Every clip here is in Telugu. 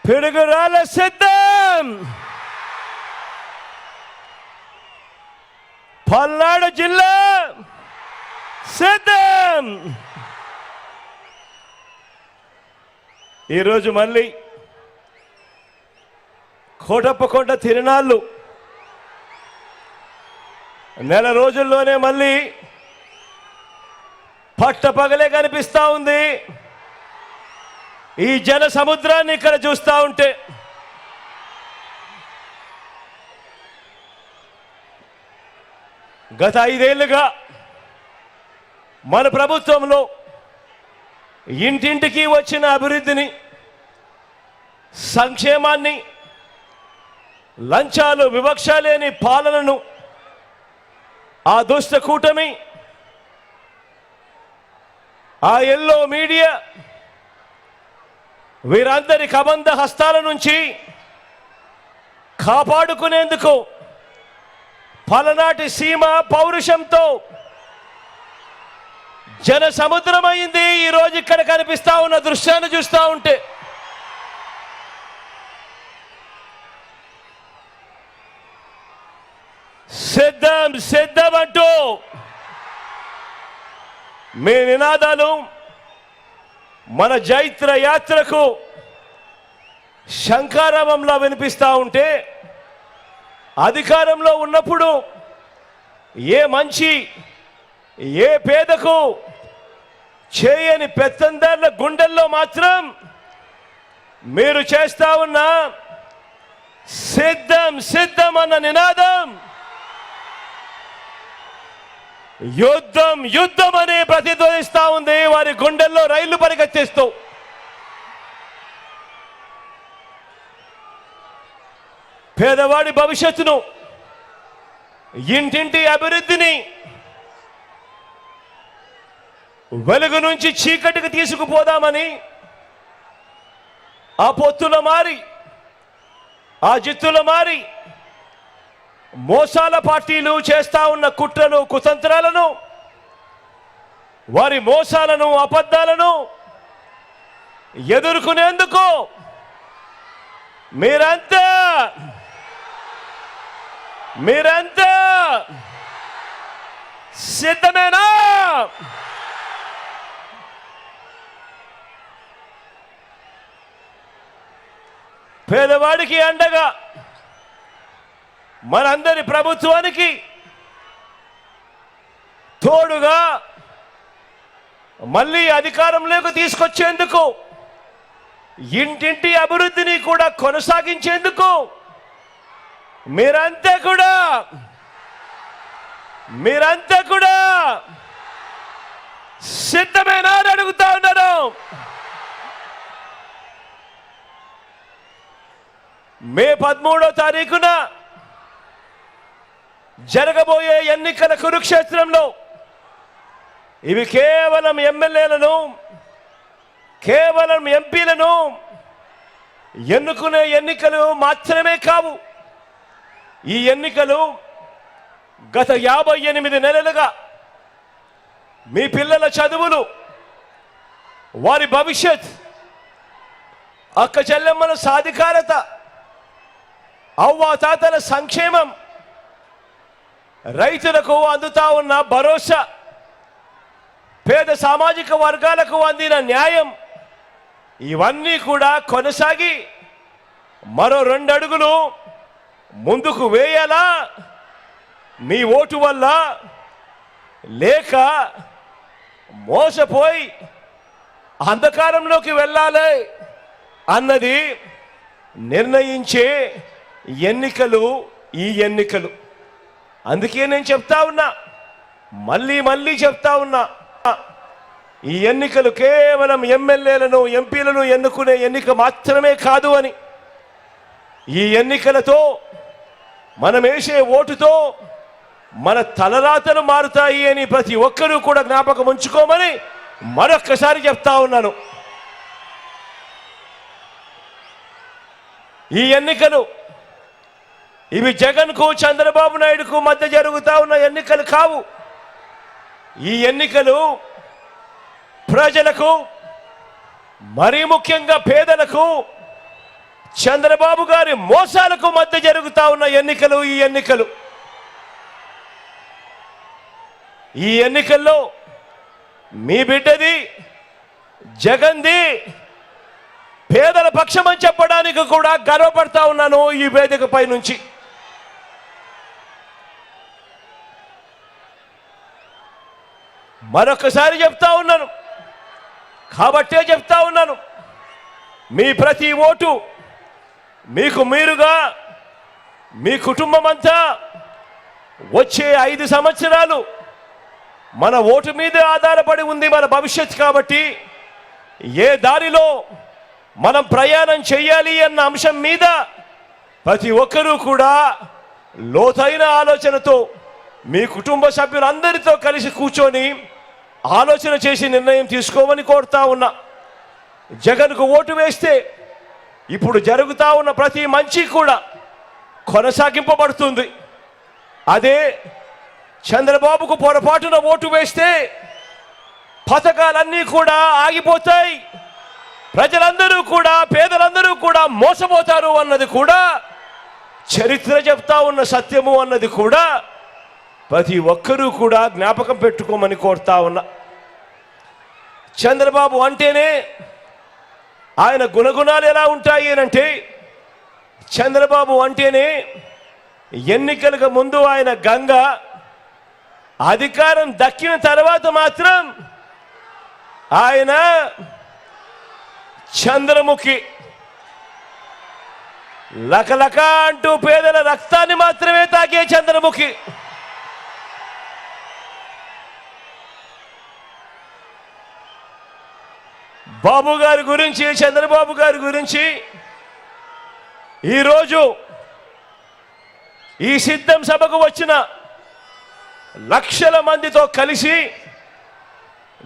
పిడుగురాళ్ళ సిద్ధం. పల్నాడు జిల్లా సిద్ధం. ఈరోజు మళ్ళీ కోటప్పకొండ తిరునాళ్ళు నెల రోజుల్లోనే మళ్ళీ పట్టపగలే కనిపిస్తా ఉంది. ఈ జన సముద్రాన్ని ఇక్కడ చూస్తూ ఉంటే గత 5 ఏళ్లుగా మన ప్రభుత్వంలో ఇంటింటికి వచ్చిన అభివృద్ధిని, సంక్షేమాన్ని, లంచాలు వివక్ష లేని పాలనను ఆ దుష్ట కూటమి, ఆ ఎల్లో మీడియా వీరందరి కబంధ హస్తాల నుంచి కాపాడుకునేందుకు పలనాటి సీమ పౌరుషంతో జన సముద్రమైంది. ఈరోజు ఇక్కడ కనిపిస్తా ఉన్న దృశ్యాన్ని చూస్తూ ఉంటే సిద్ధం సిద్ధం అంటూ మీ నినాదాలు మన జైత్ర యాత్రకు శంఖారావంలా వినిపిస్తూ ఉంటే, అధికారంలో ఉన్నప్పుడు ఏ మంచి ఏ పేదకు చేయని పెత్తందారుల గుండెల్లో మాత్రం మీరు చేస్తా ఉన్న సిద్ధం సిద్ధం అన్న నినాదం యుద్ధం యుద్ధం అని ప్రతిధ్వనిస్తా ఉంది. వారి గుండెల్లో రైళ్లు పరిగెత్తిస్తూ పేదవాడి భవిష్యత్తును, ఇంటింటి అభివృద్ధిని వెలుగు నుంచి చీకటికి తీసుకుపోదామని ఆ పొత్తుల మారి, ఆ జిత్తుల మారి మోసాల పార్టీలు చేస్తా ఉన్న కుట్రను, కుతంత్రాలను, వారి మోసాలను, అబద్ధాలను ఎదుర్కొనేందుకు మీరంతా సిద్ధమేనా? పేదవాడికి అండగా మనందరి ప్రభుత్వానికి తోడుగా మళ్ళీ అధికారంలోకి తీసుకొచ్చేందుకు, ఇంటింటి అభివృద్ధిని కూడా కొనసాగించేందుకు మీరంతా కూడా సిద్ధమేనా అని అడుగుతా ఉన్నాను. మే 13వ తారీఖున జరగబోయే ఎన్నికల కురుక్షేత్రంలో ఇవి కేవలం ఎమ్మెల్యేలను, కేవలం ఎంపీలను ఎన్నుకునే ఎన్నికలు మాత్రమే కావు. ఈ ఎన్నికలు గత 58 నెలలుగా మీ పిల్లల చదువులు, వారి భవిష్యత్, అక్క చెల్లెమ్మల సాధికారత, అవ్వాతాతల సంక్షేమం, రైతులకు అందుతా ఉన్న భరోసా, పేద సామాజిక వర్గాలకు అందిన న్యాయం, ఇవన్నీ కూడా కొనసాగి మరో 2 అడుగులు ముందుకు వేయాలా? మీ ఓటు వల్ల లేక మోసపోయి అంధకారంలోకి వెళ్ళాలి అన్నది నిర్ణయించే ఎన్నికలు ఈ ఎన్నికలు. అందుకే నేను చెప్తా ఉన్నా, మళ్ళీ చెప్తా ఉన్నా, ఈ ఎన్నికలు కేవలం ఎమ్మెల్యేలను, ఎంపీలను ఎన్నుకునే ఎన్నిక మాత్రమే కాదు అని. ఈ ఎన్నికలతో మనం వేసే ఓటుతో మన తలరాతలు మారుతాయి అని ప్రతి ఒక్కరూ కూడా జ్ఞాపకం ఉంచుకోమని మరొక్కసారి చెప్తా ఉన్నాను. ఈ ఎన్నికలు ఇవి జగన్కు, చంద్రబాబు నాయుడుకు మధ్య జరుగుతా ఉన్న ఎన్నికలు కావు. ఈ ఎన్నికలు ప్రజలకు, మరీ ముఖ్యంగా పేదలకు, చంద్రబాబు గారి మోసాలకు మధ్య జరుగుతా ఉన్న ఎన్నికలు. ఈ ఎన్నికల్లో మీ బిడ్డది జగన్ది పేదల పక్షమని చెప్పడానికి కూడా గర్వపడతా ఉన్నాను ఈ వేదికపై నుంచి. మరొకసారి చెప్తా ఉన్నాను, కాబట్టే చెప్తా ఉన్నాను, మీ ప్రతి ఓటు మీకు మీరుగా మీ కుటుంబం అంతా వచ్చే 5 సంవత్సరాలు మన ఓటు మీదే ఆధారపడి ఉంది మన భవిష్యత్తు. కాబట్టి ఏ దారిలో మనం ప్రయాణం చేయాలి అన్న అంశం మీద ప్రతి ఒక్కరూ కూడా లోతైన ఆలోచనతో మీ కుటుంబ సభ్యులందరితో కలిసి కూర్చొని ఆలోచన చేసి నిర్ణయం తీసుకోమని కోరుతా ఉన్నా. జగన్కు ఓటు వేస్తే ఇప్పుడు జరుగుతా ఉన్న ప్రతి మంచి కూడా కొనసాగింపబడుతుంది. అదే చంద్రబాబుకు పొరపాటున ఓటు వేస్తే పథకాలన్నీ కూడా ఆగిపోతాయి, ప్రజలందరూ కూడా పేదలందరూ కూడా మోసపోతారు అన్నది కూడా చరిత్ర చెప్తా ఉన్న సత్యము అన్నది కూడా ప్రతి ఒక్కరూ కూడా జ్ఞాపకం పెట్టుకోమని కోరుతా ఉన్నా. చంద్రబాబు అంటేనే ఆయన గుణగుణాలు ఎలా ఉంటాయి అంటే, చంద్రబాబు అంటేనే ఎన్నికలకు ముందు ఆయన గంగ, అధికారం దక్కిన తర్వాత మాత్రం ఆయన చంద్రముఖి. లకలక అంటూ పేదల రక్తాన్ని మాత్రమే తాగే చంద్రముఖి. బాబు గారి గురించి, చంద్రబాబు గారి గురించి ఈరోజు ఈ సిద్ధం సభకు వచ్చిన లక్షల మందితో కలిసి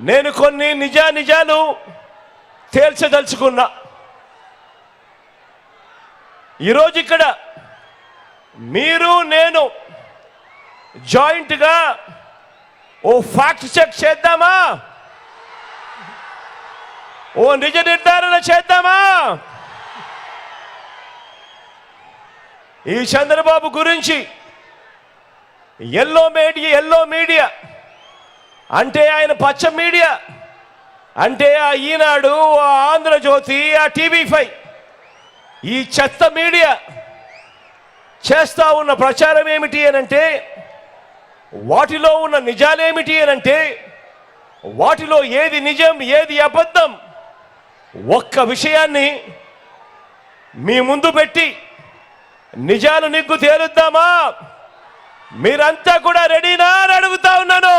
నేను కొన్ని నిజాలు తేల్చదలుచుకున్నా. ఈరోజు ఇక్కడ మీరు నేను జాయింట్గా ఓ ఫ్యాక్ట్ చెక్ చేద్దామా, ఓ నిజ నిర్ధారణ చేద్దామా? ఈ చంద్రబాబు గురించి ఎల్లో మీడియా అంటే ఆయన పచ్చ మీడియా అంటే ఆ ఈనాడు, ఆ ఆంధ్రజ్యోతి, ఆ TV5 ఈ చెత్త మీడియా చేస్తా ఉన్న ప్రచారం ఏమిటి అనంటే, వాటిలో ఉన్న నిజాలేమిటి అనంటే, వాటిలో ఏది నిజం ఏది అబద్ధం ఒక్క విషయాన్ని మీ ముందు పెట్టి నిజాలు నిగ్గు తేలుద్దామా? మీరంతా కూడా రెడీనా అని అడుగుతా ఉన్నాను.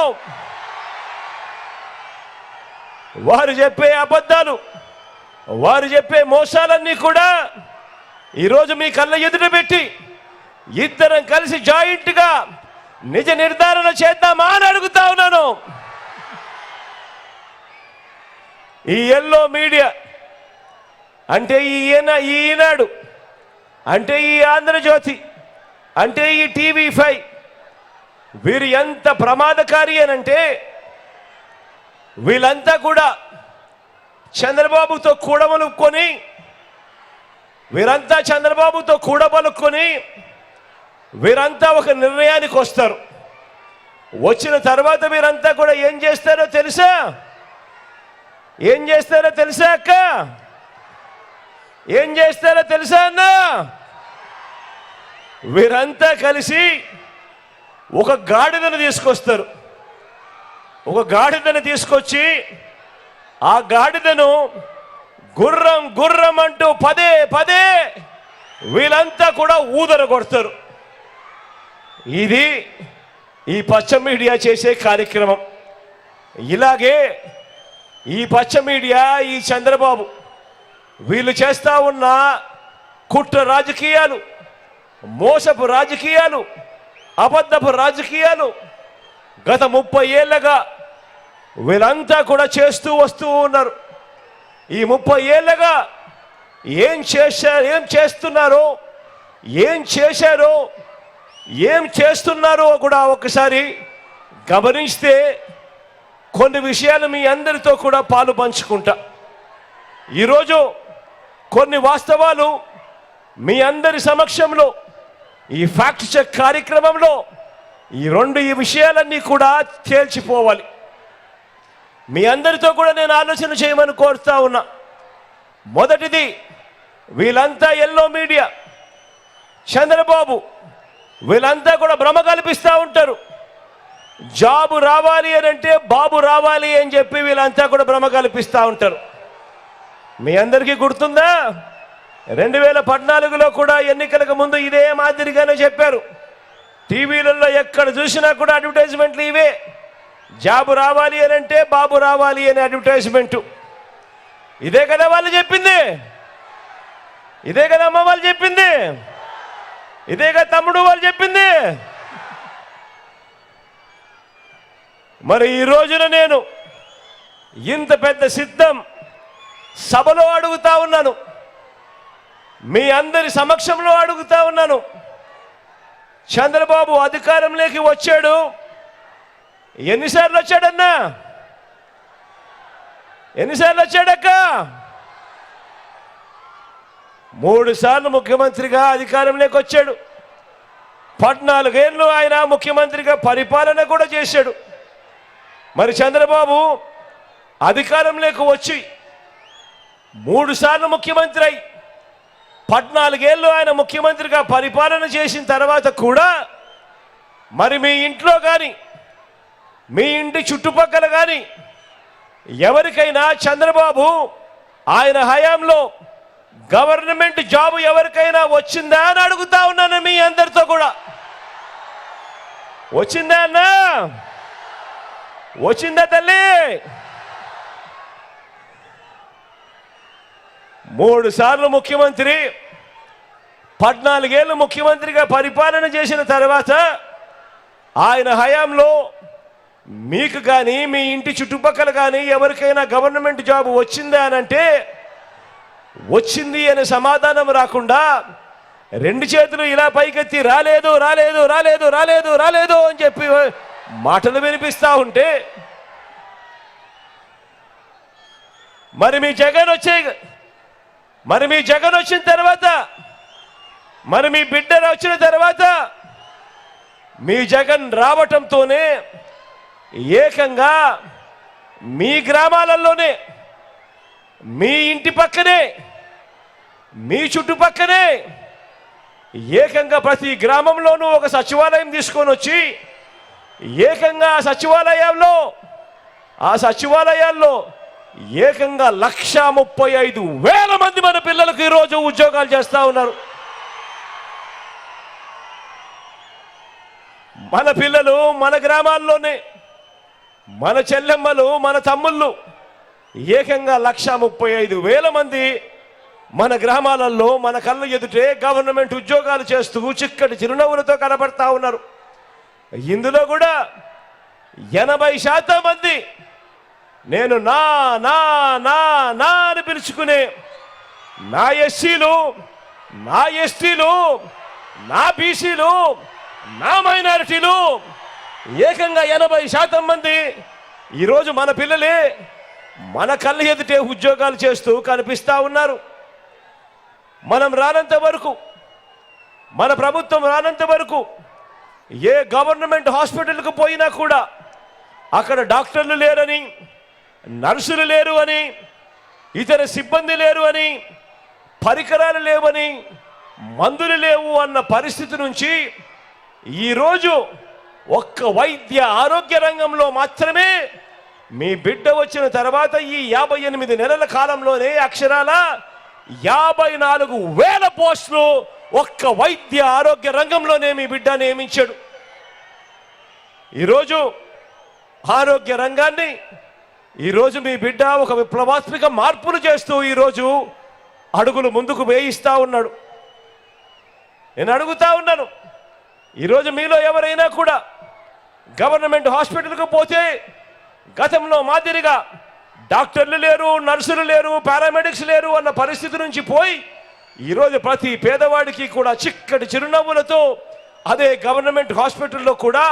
వారు చెప్పే అబద్ధాలు, వారు చెప్పే మోసాలన్నీ కూడా ఈరోజు మీ కళ్ళ ఎదుట పెట్టి ఇద్దరం కలిసి జాయింట్గా నిజ నిర్ధారణ చేద్దామా అని అడుగుతా ఉన్నాను. ఈ ఎల్లో మీడియా అంటే ఈనాడు అంటే ఈ ఆంధ్రజ్యోతి అంటే ఈ TV5 వీరు ఎంత ప్రమాదకారి అనంటే, వీళ్ళంతా కూడా చంద్రబాబుతో కూడబలుక్కొని వీరంతా ఒక నిర్ణయానికి వస్తారు. వచ్చిన తర్వాత వీరంతా కూడా ఏం చేస్తారో తెలుసా అక్క? ఏం చేస్తారో తెలుసా అన్న? వీరంతా కలిసి ఒక గాడిదను తీసుకొస్తారు. ఒక గాడిదను తీసుకొచ్చి ఆ గాడిదను గుర్రం అంటూ పదే వీళ్ళంతా కూడా ఊదర కొడతారు. ఇది ఈ పచ్చ మీడియా చేసే కార్యక్రమం. ఇలాగే ఈ పచ్చ మీడియా, ఈ చంద్రబాబు వీళ్ళు చేస్తా ఉన్న కుట్ర రాజకీయాలు, మోసపు రాజకీయాలు, అబద్ధపు రాజకీయాలు గత 30 ఏళ్లుగా వీళ్ళంతా కూడా చేస్తూ వస్తూ ఉన్నారు. ఈ 30 ఏళ్లుగా ఏం చేస్తున్నారో, ఏం చేస్తున్నారో కూడా ఒకసారి గమనిస్తే కొన్ని విషయాలు మీ అందరితో కూడా పాలు పంచుకుంటా. ఈరోజు కొన్ని వాస్తవాలు మీ అందరి సమక్షంలో ఈ ఫ్యాక్ట్ చెక్ కార్యక్రమంలో ఈ విషయాలన్నీ కూడా తేల్చిపోవాలి. మీ అందరితో కూడా నేను ఆలోచన చేయమని కోరుతా ఉన్నా. మొదటిది, వీళ్ళంతా ఎల్లో మీడియా, చంద్రబాబు, వీళ్ళంతా కూడా భ్రమ కల్పిస్తూ ఉంటారు. జాబు రావాలి అని అంటే బాబు రావాలి అని చెప్పి వీళ్ళంతా కూడా భ్రమ కల్పిస్తూ ఉంటారు. మీ అందరికీ గుర్తుందా? 2014లో కూడా ఎన్నికలకు ముందు ఇదే మాదిరిగానే చెప్పారు. టీవీలలో ఎక్కడ చూసినా కూడా అడ్వర్టైజ్మెంట్లు ఇవే. జాబు రావాలి అని అంటే బాబు రావాలి అనే అడ్వర్టైజ్మెంటు. ఇదే కదా వాళ్ళు చెప్పింది, ఇదే కదా అమ్మ వాళ్ళు చెప్పింది, ఇదే కదా తమ్ముడు వాళ్ళు చెప్పింది. మరి ఈ రోజున నేను ఇంత పెద్ద సిద్ధం సభలో అడుగుతా ఉన్నాను, మీ అందరి సమక్షంలో అడుగుతా ఉన్నాను. చంద్రబాబు అధికారంలోకి వచ్చాడు, ఎన్నిసార్లు వచ్చాడన్నా? ఎన్నిసార్లు వచ్చాడక్క? 3 సార్లు ముఖ్యమంత్రిగా అధికారంలోకి వచ్చాడు. 14 ఏళ్ళు ఆయన ముఖ్యమంత్రిగా పరిపాలన కూడా చేశాడు. మరి చంద్రబాబు అధికారంలోకి వచ్చి 3 సార్లు ముఖ్యమంత్రి అయి 14 ఏళ్ళు ఆయన ముఖ్యమంత్రిగా పరిపాలన చేసిన తర్వాత కూడా మరి మీ ఇంట్లో కానీ మీ ఇంటి చుట్టుపక్కల కానీ ఎవరికైనా చంద్రబాబు ఆయన హయాంలో గవర్నమెంట్ జాబు ఎవరికైనా వచ్చిందా అని అడుగుతా ఉన్నాను మీ అందరితో కూడా. వచ్చిందా అన్నా? వచ్చిందా తల్లి? 3 సార్లు ముఖ్యమంత్రి, 14 ఏళ్ళు ముఖ్యమంత్రిగా పరిపాలన చేసిన తర్వాత ఆయన హయాంలో మీకు కానీ మీ ఇంటి చుట్టుపక్కల కానీ ఎవరికైనా గవర్నమెంట్ జాబ్ వచ్చిందా అని అంటే వచ్చింది అనే సమాధానం రాకుండా 2 చేతులు ఇలా పైకెత్తి రాలేదు రాలేదు రాలేదు రాలేదు రాలేదు అని చెప్పి మాటలు వినిపిస్తా ఉంటే మరి మీ జగన్ వచ్చిన తర్వాత, మరి మీ బిడ్డ వచ్చిన తర్వాత మీ జగన్ రావటంతోనే ఏకంగా మీ గ్రామాలలోనే, మీ ఇంటి పక్కనే, మీ చుట్టుపక్కనే ఏకంగా ప్రతి గ్రామంలోనూ ఒక సచివాలయం తీసుకొని వచ్చి ఏకంగా ఆ సచివాలయాల్లో ఏకంగా 1,35,000 మంది మన పిల్లలకు ఈరోజు ఉద్యోగాలు చేస్తూ ఉన్నారు. మన పిల్లలు మన గ్రామాల్లోనే, మన చెల్లెమ్మలు, మన తమ్ముళ్ళు ఏకంగా 1,35,000 మంది మన గ్రామాలలో మన కళ్ళ ఎదుటే గవర్నమెంట్ ఉద్యోగాలు చేస్తూ చిక్కటి చిరునవ్వులతో కనబడతా ఉన్నారు. ఇందులో కూడా 80% మంది నేను నా నా నా నా అని పిలుచుకునే నా ఎస్సీలు, నా ఎస్టీలు, నా బీసీలు, నా మైనారిటీలు ఏకంగా 80% మంది ఈరోజు మన పిల్లలే మన కళ్ళ ఎదుటే ఉద్యోగాలు చేస్తూ కనిపిస్తూ ఉన్నారు. మనం రానంత వరకు, మన ప్రభుత్వం రానంత వరకు ఏ గవర్నమెంట్ హాస్పిటల్కి పోయినా కూడా అక్కడ డాక్టర్లు లేరని, నర్సులు లేరు అని, ఇతర సిబ్బంది లేరు అని, పరికరాలు లేవని, మందులు లేవు అన్న పరిస్థితి నుంచి ఈరోజు ఒక్క వైద్య ఆరోగ్య రంగంలో మాత్రమే మీ బిడ్డ వచ్చిన తర్వాత ఈ 58 నెలల కాలంలోనే అక్షరాల 54,000 పోస్టులు ఒక్క వైద్య ఆరోగ్య రంగంలోనే మీ బిడ్డ నియమించాడు. ఈరోజు ఆరోగ్య రంగాన్ని ఈరోజు మీ బిడ్డ ఒక విప్లవాత్మక మార్పులు చేస్తూ ఈరోజు అడుగులు ముందుకు వేయిస్తూ ఉన్నాడు. నేను అడుగుతా ఉన్నాను, ఈరోజు మీలో ఎవరైనా కూడా గవర్నమెంట్ హాస్పిటల్కు పోతే గతంలో మాదిరిగా డాక్టర్లు లేరు, నర్సులు లేరు, పారామెడిక్స్ లేరు అన్న పరిస్థితి నుంచి పోయి ఈరోజు ప్రతి పేదవాడికి కూడా చిక్కటి చిరునవ్వులతో అదే గవర్నమెంట్ హాస్పిటల్లో కూడా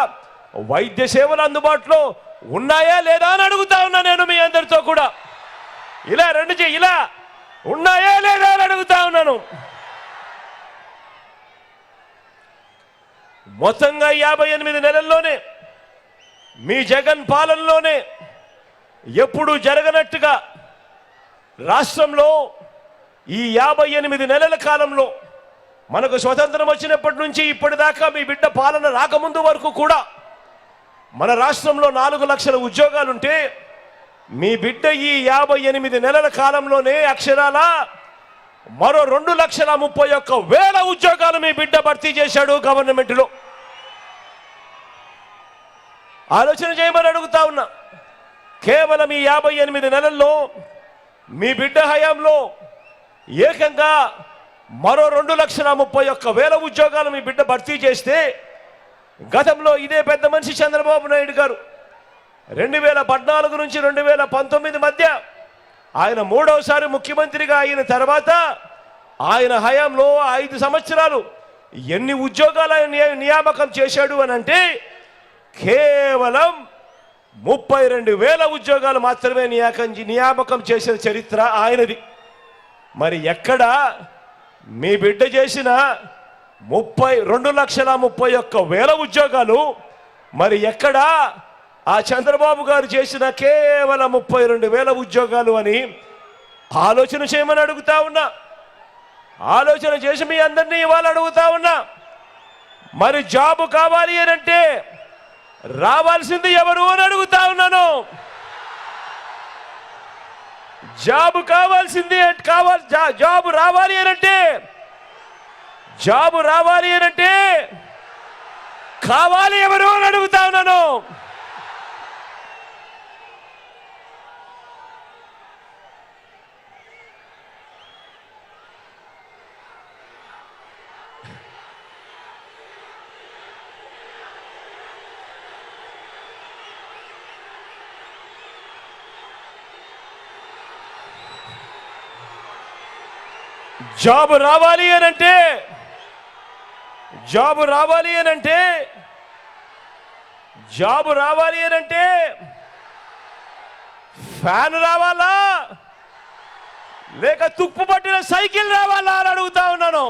వైద్య సేవలు అందుబాటులో ఉన్నాయా లేదా అని అడుగుతా ఉన్నా నేను మీ అందరితో కూడా. ఇలా ఉన్నాయా లేదా అని అడుగుతా ఉన్నాను. మొత్తంగా 58 నెలల్లోనే మీ జగన్ పాలనలోనే ఎప్పుడు జరగనట్టుగా రాష్ట్రంలో ఈ 58 నెలల కాలంలో మనకు స్వతంత్రం వచ్చినప్పటి నుంచి ఇప్పటిదాకా మీ బిడ్డ పాలన రాకముందు వరకు కూడా మన రాష్ట్రంలో 4 లక్షల ఉద్యోగాలుంటే మీ బిడ్డ ఈ 58 నెలల కాలంలోనే అక్షరాల మరో 2,31,000 ఉద్యోగాలు మీ బిడ్డ భర్తీ చేశాడు గవర్నమెంట్లో. ఆలోచన చేయమని అడుగుతా ఉన్నా. కేవలం ఈ 58 నెలల్లో మీ బిడ్డ హయాంలో ఏకంగా మరో 2,31,000 ఉద్యోగాలు మీ బిడ్డ భర్తీ చేస్తే, గతంలో ఇదే పెద్ద మనిషి చంద్రబాబు నాయుడు గారు 2014 నుంచి 2019 మధ్య ఆయన 3వసారి ముఖ్యమంత్రిగా అయిన తర్వాత ఆయన హయాంలో 5 సంవత్సరాలు ఎన్ని ఉద్యోగాలు నియామకం చేశాడు అని అంటే కేవలం 32,000 ఉద్యోగాలు మాత్రమే నియామకం చేసిన చరిత్ర ఆయనది. మరి ఎక్కడ మీ బిడ్డ చేసిన 2,31,000 ఉద్యోగాలు, మరి ఎక్కడ ఆ చంద్రబాబు గారు చేసిన కేవలం 32,000 ఉద్యోగాలు అని ఆలోచన చేయమని అడుగుతా ఉన్నా. ఆలోచన చేసి మీ అందరినీ ఇవాళ అడుగుతా ఉన్నా. మరి జాబు కావాలి అని అంటే రావాల్సింది ఎవరు అని అడుగుతా ఉన్నాను. జాబు కావాల్సింది జాబు రావాలి అనంటే కావాలి ఎవరు అని అడుగుతా ఉన్నాను. జాబు రావాలి అనంటే ఫ్యాన్ రావాలా లేక తుప్పు పట్టిన సైకిల్ రావాలా అని అడుగుతా ఉన్నాను.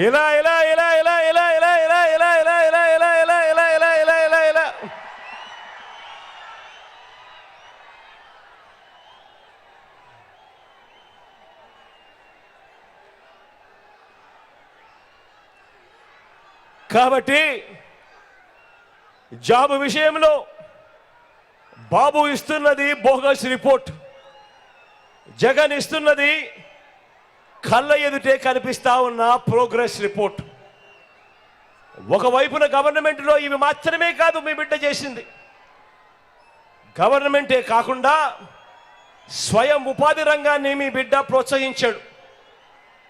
ఇలా ఇలా ఇలా ఇలా ఇలా ఇలా ఇలా ఇలా ఇలా ఇలా ఇలా ఇలా ఇలా ఇలా ఇలా ఇలా ఇలా కాబట్టి జాబ్ విషయంలో బాబు ఇస్తున్నది బోగస్ రిపోర్ట్, జగన్ ఇస్తున్నది కళ్ళ ఎదుటే కనిపిస్తా ఉన్న ప్రోగ్రెస్ రిపోర్ట్. ఒకవైపున గవర్నమెంట్లో ఇవి మాత్రమే కాదు మీ బిడ్డ చేసింది. గవర్నమెంటే కాకుండా స్వయం ఉపాధి రంగాన్ని మీ బిడ్డ ప్రోత్సహించాడు.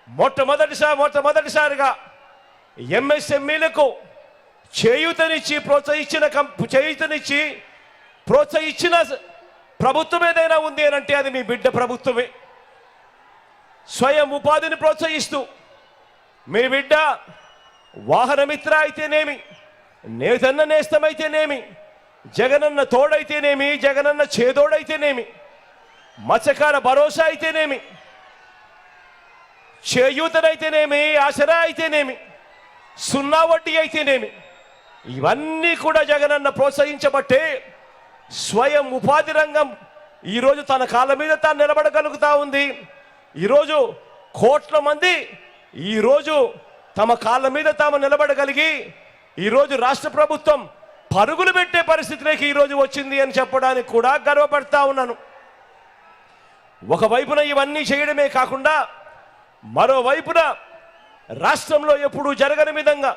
మొట్టమొదటిసారిగా ఎంఎస్ఎంఈలకు చేయూతనిచ్చి ప్రోత్సహించిన ప్రభుత్వం ఏదైనా ఉంది అని అంటే అది మీ బిడ్డ ప్రభుత్వమే. స్వయం ఉపాధిని ప్రోత్సహిస్తూ మీ బిడ్డ వాహనమిత్ర అయితేనేమి, నేతన్న నేస్తమైతేనేమి, జగనన్న తోడైతేనేమి, జగనన్న చేదోడైతేనేమి, మత్స్యకార భరోసా అయితేనేమి, చేయూతనైతేనేమి, ఆసరా అయితేనేమి, 0 వడ్డీ అయితేనేమి, ఇవన్నీ కూడా జగనన్న ప్రోత్సహించబట్టే స్వయం ఉపాధి రంగం ఈరోజు తన కాళ్ళ మీద తాను నిలబడగలుగుతా ఉంది. ఈరోజు కోట్ల మంది ఈరోజు తమ కాళ్ళ మీద తాము నిలబడగలిగి ఈరోజు రాష్ట్ర ప్రభుత్వం పరుగులు పెట్టే పరిస్థితిలోకి ఈరోజు వచ్చింది అని చెప్పడానికి కూడా గర్వపడతా ఉన్నాను. ఒకవైపున ఇవన్నీ చేయడమే కాకుండా మరోవైపున రాష్ట్రంలో ఎప్పుడూ జరగని విధంగా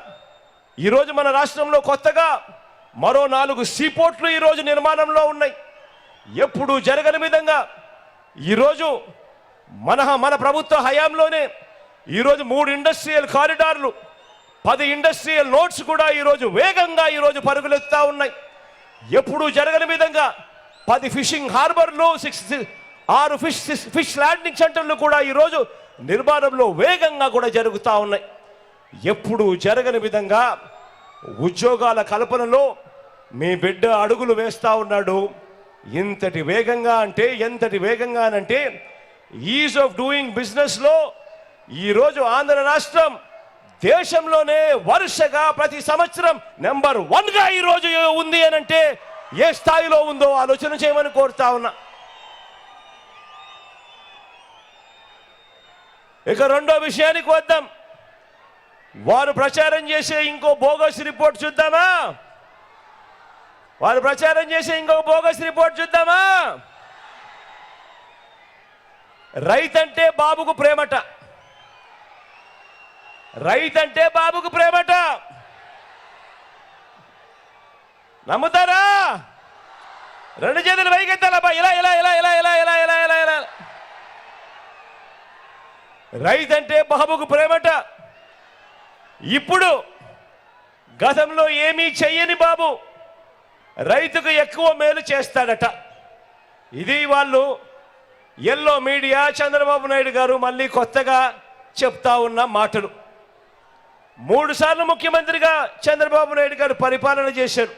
ఈరోజు మన రాష్ట్రంలో కొత్తగా మరో 4 సీపోర్ట్లు ఈరోజు నిర్మాణంలో ఉన్నాయి. ఎప్పుడూ జరగని విధంగా ఈరోజు మన ప్రభుత్వ హయాంలోనే ఈరోజు 3 ఇండస్ట్రియల్ కారిడార్లు, 10 ఇండస్ట్రియల్ నోట్స్ కూడా ఈరోజు వేగంగా ఈరోజు పరుగులెత్తుతా ఉన్నాయి. ఎప్పుడూ జరగని విధంగా 10 ఫిషింగ్ హార్బర్లు, 6 ఫిష్ ల్యాండింగ్ సెంటర్లు కూడా ఈరోజు నిర్మాణంలో వేగంగా కూడా జరుగుతూ ఉన్నాయి. ఎప్పుడూ జరగని విధంగా ఉద్యోగాల కల్పనలో మీ బిడ్డ అడుగులు వేస్తూ ఉన్నాడు. ఎంతటి వేగంగా అంటే ఈజ్ ఆఫ్ డూయింగ్ బిజినెస్లో ఈరోజు ఆంధ్ర రాష్ట్రం దేశంలోనే వరుసగా ప్రతి సంవత్సరం నెంబర్ 1గా ఈరోజు ఉంది అని అంటే ఏ స్థాయిలో ఉందో ఆలోచన చేయమని కోరుతా ఉన్నా. ఇక రెండో విషయానికి వద్దాం. వారు ప్రచారం చేసే ఇంకో బోగస్ రిపోర్ట్ చూద్దామా? వారు ప్రచారం చేసే ఇంకో బోగస్ రిపోర్ట్ చూద్దామా? రైతంటే బాబుకు ప్రేమట, రైతంటే బాబుకు ప్రేమట. నమ్ముతారా? రెండు చేతులు పైకెత్తాలబ్బా, ఇలా ఇలా ఇలా ఇలా ఇలా ఇలా ఇలా ఇలా ఇలా. రైతంటే బాబుకు ప్రేమట. ఇప్పుడు గతంలో ఏమీ చెయ్యని బాబు రైతుకు ఎక్కువ మేలు చేస్తాడట. ఇది వాళ్ళు ఎల్లో మీడియా చంద్రబాబు నాయుడు గారు మళ్ళీ కొత్తగా చెప్తా ఉన్న మాటలు. 3 సార్లు ముఖ్యమంత్రిగా చంద్రబాబు నాయుడు గారు పరిపాలన చేశారు.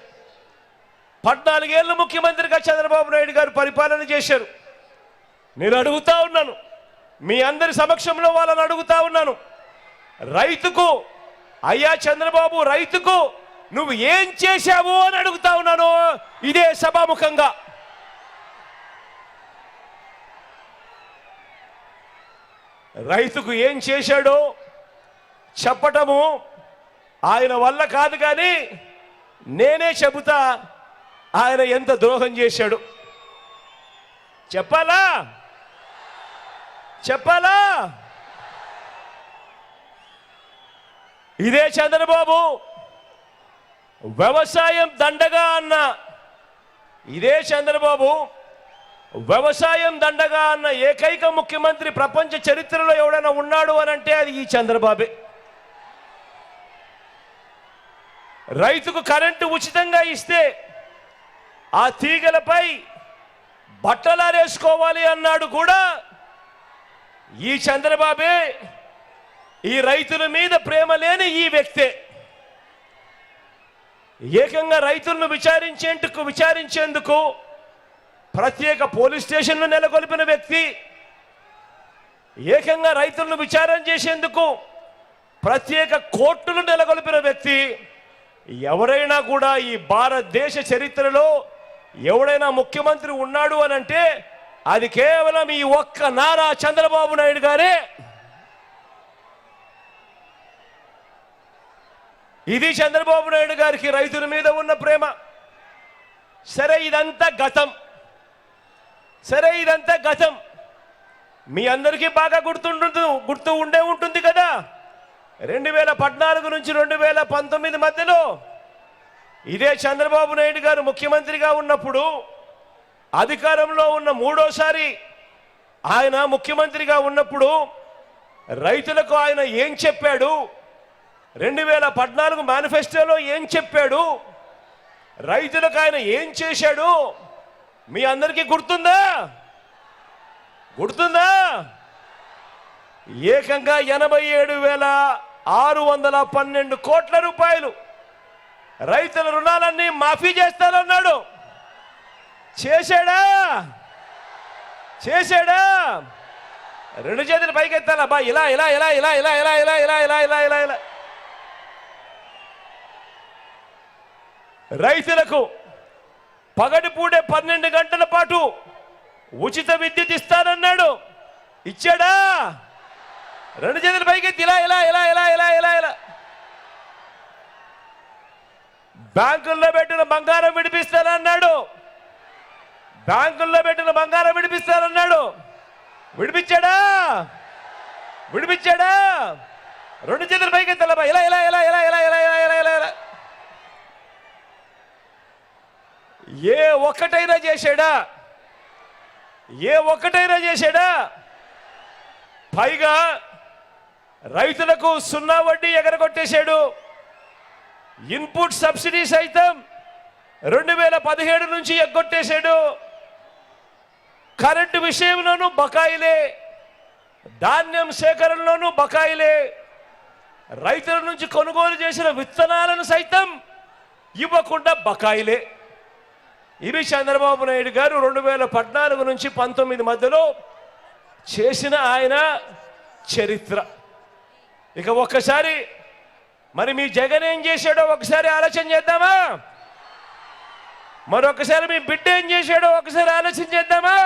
14 ఏళ్ళు ముఖ్యమంత్రిగా చంద్రబాబు నాయుడు గారు పరిపాలన చేశారు. నేను అడుగుతా ఉన్నాను, మీ అందరి సమక్షంలో వాళ్ళని అడుగుతా ఉన్నాను, రైతుకు అయ్యా చంద్రబాబు రైతుకు నువ్వు ఏం చేశావు అని అడుగుతా ఉన్నాను ఇదే సభాముఖంగా. రైతుకు ఏం చేశాడో చెప్పటము ఆయన వల్ల కాదు, కానీ నేనే చెబుతా ఆయన ఎంత ద్రోహం చేశాడు. చెప్పాలా? చెప్పాలా? ఇదే చంద్రబాబు వ్యవసాయం దండగా అన్న, ఇదే చంద్రబాబు వ్యవసాయం దండగా అన్న ఏకైక ముఖ్యమంత్రి ప్రపంచ చరిత్రలో ఎవడైనా ఉన్నాడు అని అంటే అది ఈ చంద్రబాబే. రైతుకు కరెంటు ఉచితంగా ఇస్తే ఆ తీగలపై బట్టలారేసుకోవాలి అన్నాడు కూడా ఈ చంద్రబాబే. ఈ రైతుల మీద ప్రేమ లేని ఈ వ్యక్తే ఏకంగా రైతులను విచారించేందుకు ప్రత్యేక పోలీస్ స్టేషన్ను నెలకొల్పిన వ్యక్తి, ఏకంగా రైతులను విచారణ చేసేందుకు ప్రత్యేక కోర్టులు నెలకొల్పిన వ్యక్తి. ఎవరైనా కూడా ఈ భారతదేశ చరిత్రలో ఎవడైనా ముఖ్యమంత్రి ఉన్నాడు అని అంటే అది కేవలం ఈ ఒక్క నారా చంద్రబాబు నాయుడు గారే. ఇది చంద్రబాబు నాయుడు గారికి రైతుల మీద ఉన్న ప్రేమ. సరే ఇదంతా గతం, సరే ఇదంతా గతం. మీ అందరికీ బాగా గుర్తు ఉండే ఉంటుంది కదా. 2014 నుంచి 2019 మధ్యలో ఇదే చంద్రబాబు నాయుడు గారు ముఖ్యమంత్రిగా ఉన్నప్పుడు, అధికారంలో ఉన్న 3వసారి ఆయన ముఖ్యమంత్రిగా ఉన్నప్పుడు రైతులకు ఆయన ఏం చెప్పాడు, 2014 మేనిఫెస్టోలో ఏం చెప్పాడు, రైతులకు ఆయన ఏం చేశాడు మీ అందరికీ గుర్తుందా? గుర్తుందా? ఏకంగా 87,612 కోట్ల రూపాయలు రైతుల రుణాలన్నీ మాఫీ చేస్తానన్నాడు. చేశాడా? చేశాడా? రెండు చేతులు పైకెత్తాలబ్బా, ఇలా ఇలా ఇలా ఇలా ఇలా ఇలా ఇలా ఇలా ఇలా ఇలా ఇలా ఇలా. రైతులకు పగటిపూటే 12 గంటల పాటు ఉచిత విద్యుత్ ఇస్తానన్నాడు. ఇచ్చాడా? రెండు చేతులు పైకెత్తి ఇలా ఇలా ఇలా ఇలా ఇలా ఇలా ఇలా. బ్యాంకుల్లో పెట్టిన బంగారం విడిపిస్తానన్నాడు. బ్యాంకుల్లో పెట్టిన బంగారం విడిపిస్తానన్నాడు. విడిపించాడా? విడిపించాడా? రెండు చేతులు పైకెత్తాలబ్బా, ఇలా ఇలా ఇలా ఇలా ఇలా ఇలా ఇలా ఇలా ఇలా. ఏ ఒక్కటైనా చేశాడా? ఏ ఒక్కటైనా చేశాడా? పైగా రైతులకు 0 వడ్డీ ఎగరగొట్టేశాడు. ఇన్పుట్ సబ్సిడీ సైతం 2017 నుంచి ఎగ్గొట్టేశాడు. కరెంటు విషయంలోనూ బకాయిలే, ధాన్యం సేకరణలోనూ బకాయిలే, రైతుల నుంచి కొనుగోలు చేసిన విత్తనాలను సైతం ఇవ్వకుండా బకాయిలే. ఇవి చంద్రబాబు నాయుడు గారు 2014 నుంచి 19 మధ్యలో చేసిన ఆయన చరిత్ర. ఇక ఒక్కసారి మరి మీ జగన్ ఏం చేశాడో ఒకసారి ఆలోచన చేద్దామా? మరొకసారి మీ బిడ్డ ఏం చేశాడో ఒకసారి ఆలోచన చేద్దామా?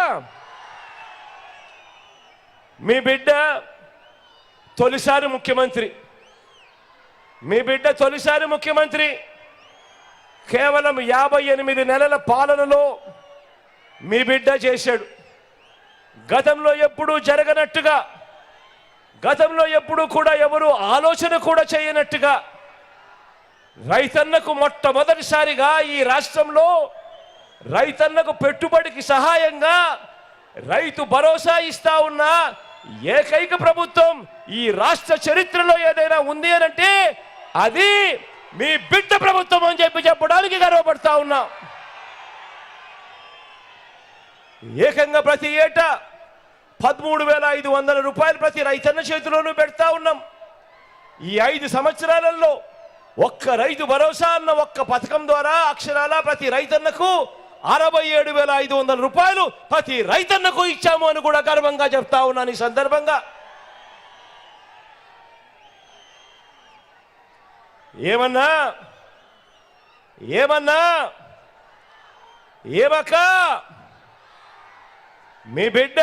మీ బిడ్డ తొలిసారి ముఖ్యమంత్రి, మీ బిడ్డ తొలిసారి ముఖ్యమంత్రి. కేవలం 58 నెలల పాలనలో మీ బిడ్డ చేశాడు. గతంలో ఎప్పుడూ జరగనట్టుగా, గతంలో ఎప్పుడూ కూడా ఎవరు ఆలోచన కూడా చేయనట్టుగా రైతన్నకు మొట్టమొదటిసారిగా ఈ రాష్ట్రంలో రైతన్నకు పెట్టుబడికి సహాయంగా రైతు భరోసా ఇస్తా ఉన్న ఏకైక ప్రభుత్వం ఈ రాష్ట్ర చరిత్రలో ఏదైనా ఉంది అనంటే అది మీ బిడ్డ ప్రభుత్వం అని చెప్పడానికి గర్వపడతా ఉన్నా. ఏకంగా ప్రతి ఏటా 13,500 రూపాయలు ప్రతి రైతన్న చేతిలోనూ పెడతా ఉన్నాం. ఈ 5 సంవత్సరాలలో ఒక్క రైతు భరోసా అన్న ఒక్క పథకం ద్వారా అక్షరాల ప్రతి రైతన్నకు 67,500 రూపాయలు ప్రతి రైతన్నకు ఇచ్చాము అని కూడా గర్వంగా చెప్తా ఉన్నాను. ఈ సందర్భంగా ఏమన్నా ఏమక్క మీ బిడ్డ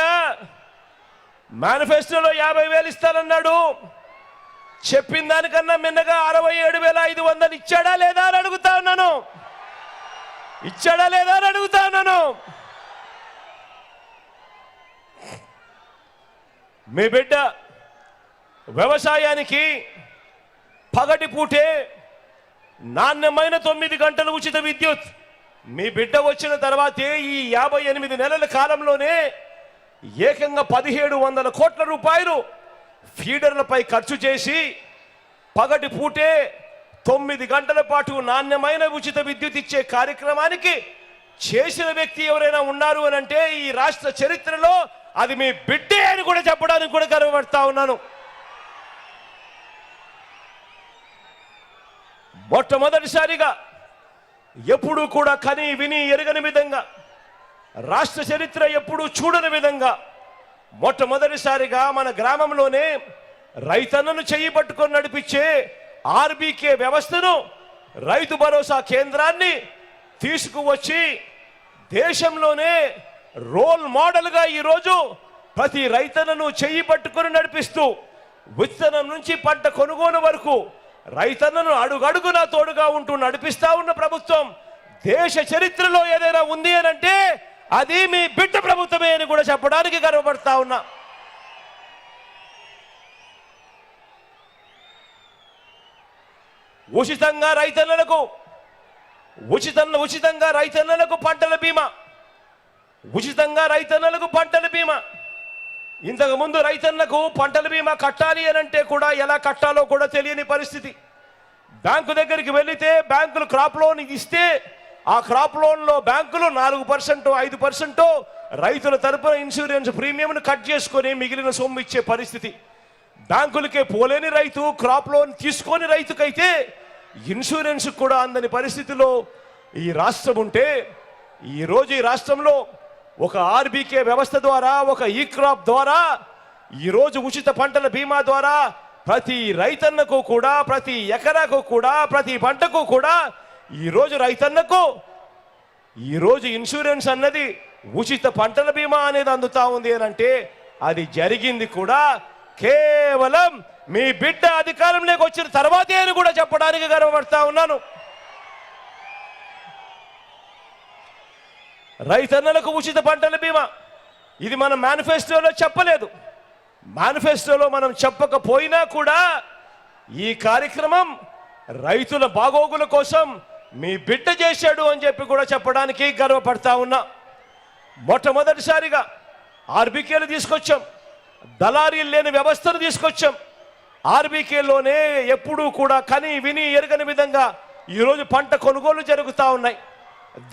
మేనిఫెస్టోలో 50,000 ఇస్తానన్నాడు. చెప్పిన దానికన్నా మిన్నగా 67,500 ఇచ్చాడా లేదా అని అడుగుతా ఉన్నాను. ఇచ్చాడా లేదా అని అడుగుతా ఉన్నాను. మీ బిడ్డ వ్యవసాయానికి పగటి పూటే నాణ్యమైన 9 గంటల ఉచిత విద్యుత్ మీ బిడ్డ వచ్చిన తర్వాతే ఈ 58 నెలల కాలంలోనే ఏకంగా 1,700 కోట్ల రూపాయలు ఫీడర్లపై ఖర్చు చేసి పగటి పూటే 9 గంటల పాటు నాణ్యమైన ఉచిత విద్యుత్ ఇచ్చే కార్యక్రమానికి చేసిన వ్యక్తి ఎవరైనా ఉన్నారు అని అంటే ఈ రాష్ట్ర చరిత్రలో అది మీ బిడ్డే అని కూడా చెప్పడానికి కూడా గర్వపడతా ఉన్నాను. మొట్టమొదటిసారిగా ఎప్పుడూ కూడా కని విని ఎరగని విధంగా, రాష్ట్ర చరిత్ర ఎప్పుడూ చూడని విధంగా మొట్టమొదటిసారిగా మన గ్రామంలోనే రైతన్నను చెయ్యి పట్టుకొని నడిపించే ఆర్బీకే వ్యవస్థను, రైతు భరోసా కేంద్రాన్ని తీసుకువచ్చి దేశంలోనే రోల్ మోడల్గా ఈరోజు ప్రతి రైతన్నను చెయ్యి పట్టుకొని నడిపిస్తూ విత్తనం నుంచి పంట కొనుగోలు వరకు రైతన్నను అడుగడుగునా తోడుగా ఉంటూ నడిపిస్తా ఉన్న ప్రభుత్వం దేశ చరిత్రలో ఏదైనా ఉంది అని అంటే అది మీ బిడ్డ ప్రభుత్వమే అని కూడా చెప్పడానికి గర్వపడతా ఉన్నా. ఉచితంగా రైతన్నలకు పంటల బీమా, ఉచితంగా రైతన్నలకు పంటల బీమా. ఇంతకు ముందు రైతన్నకు పంటల బీమా కట్టాలి అని అంటే కూడా ఎలా కట్టాలో కూడా తెలియని పరిస్థితి. బ్యాంకు దగ్గరికి వెళితే బ్యాంకులు క్రాప్ లోన్ ఇస్తే ఆ క్రాప్ లోన్లో బ్యాంకులు 4%, 5% రైతుల తరపున ఇన్సూరెన్స్ ప్రీమియంను కట్ చేసుకొని మిగిలిన సొమ్ము ఇచ్చే పరిస్థితి. బ్యాంకులకే పోలేని రైతు క్రాప్ లోన్ తీసుకొని రైతుకైతే ఇన్సూరెన్స్ కూడా అందని పరిస్థితిలో ఈ రాష్ట్రం ఉంటే ఈరోజు ఈ రాష్ట్రంలో ఒక ఆర్బీకే వ్యవస్థ ద్వారా, ఒక ఈ క్రాప్ ద్వారా, ఈరోజు ఉచిత పంటల బీమా ద్వారా ప్రతి రైతన్నకు కూడా, ప్రతి ఎకరాకు కూడా, ప్రతి పంటకు కూడా ఈరోజు రైతన్నకు ఈరోజు ఇన్సూరెన్స్ అన్నది ఉచిత పంటల బీమా అనేది అందుతా ఉంది అని అంటే అది జరిగింది కూడా కేవలం మీ బిడ్డ అధికారంలోకి వచ్చిన తర్వాతే అని కూడా చెప్పడానికి గర్వపడతా ఉన్నాను. రైతన్నలకు ఉచిత పంటల బీమా ఇది మనం మేనిఫెస్టోలో చెప్పలేదు. మేనిఫెస్టోలో మనం చెప్పకపోయినా కూడా ఈ కార్యక్రమం రైతుల బాగోగుల కోసం మీ బిడ్డ చేశాడు అని చెప్పి కూడా చెప్పడానికి గర్వపడతా ఉన్నా. మొట్టమొదటిసారిగా ఆర్బీకేలు తీసుకొచ్చాం, దళారీలు లేని వ్యవస్థను తీసుకొచ్చాం. ఆర్బీకేలోనే ఎప్పుడూ కూడా కని విని ఎరగని విధంగా ఈరోజు పంట కొనుగోలు జరుగుతూ ఉన్నాయి.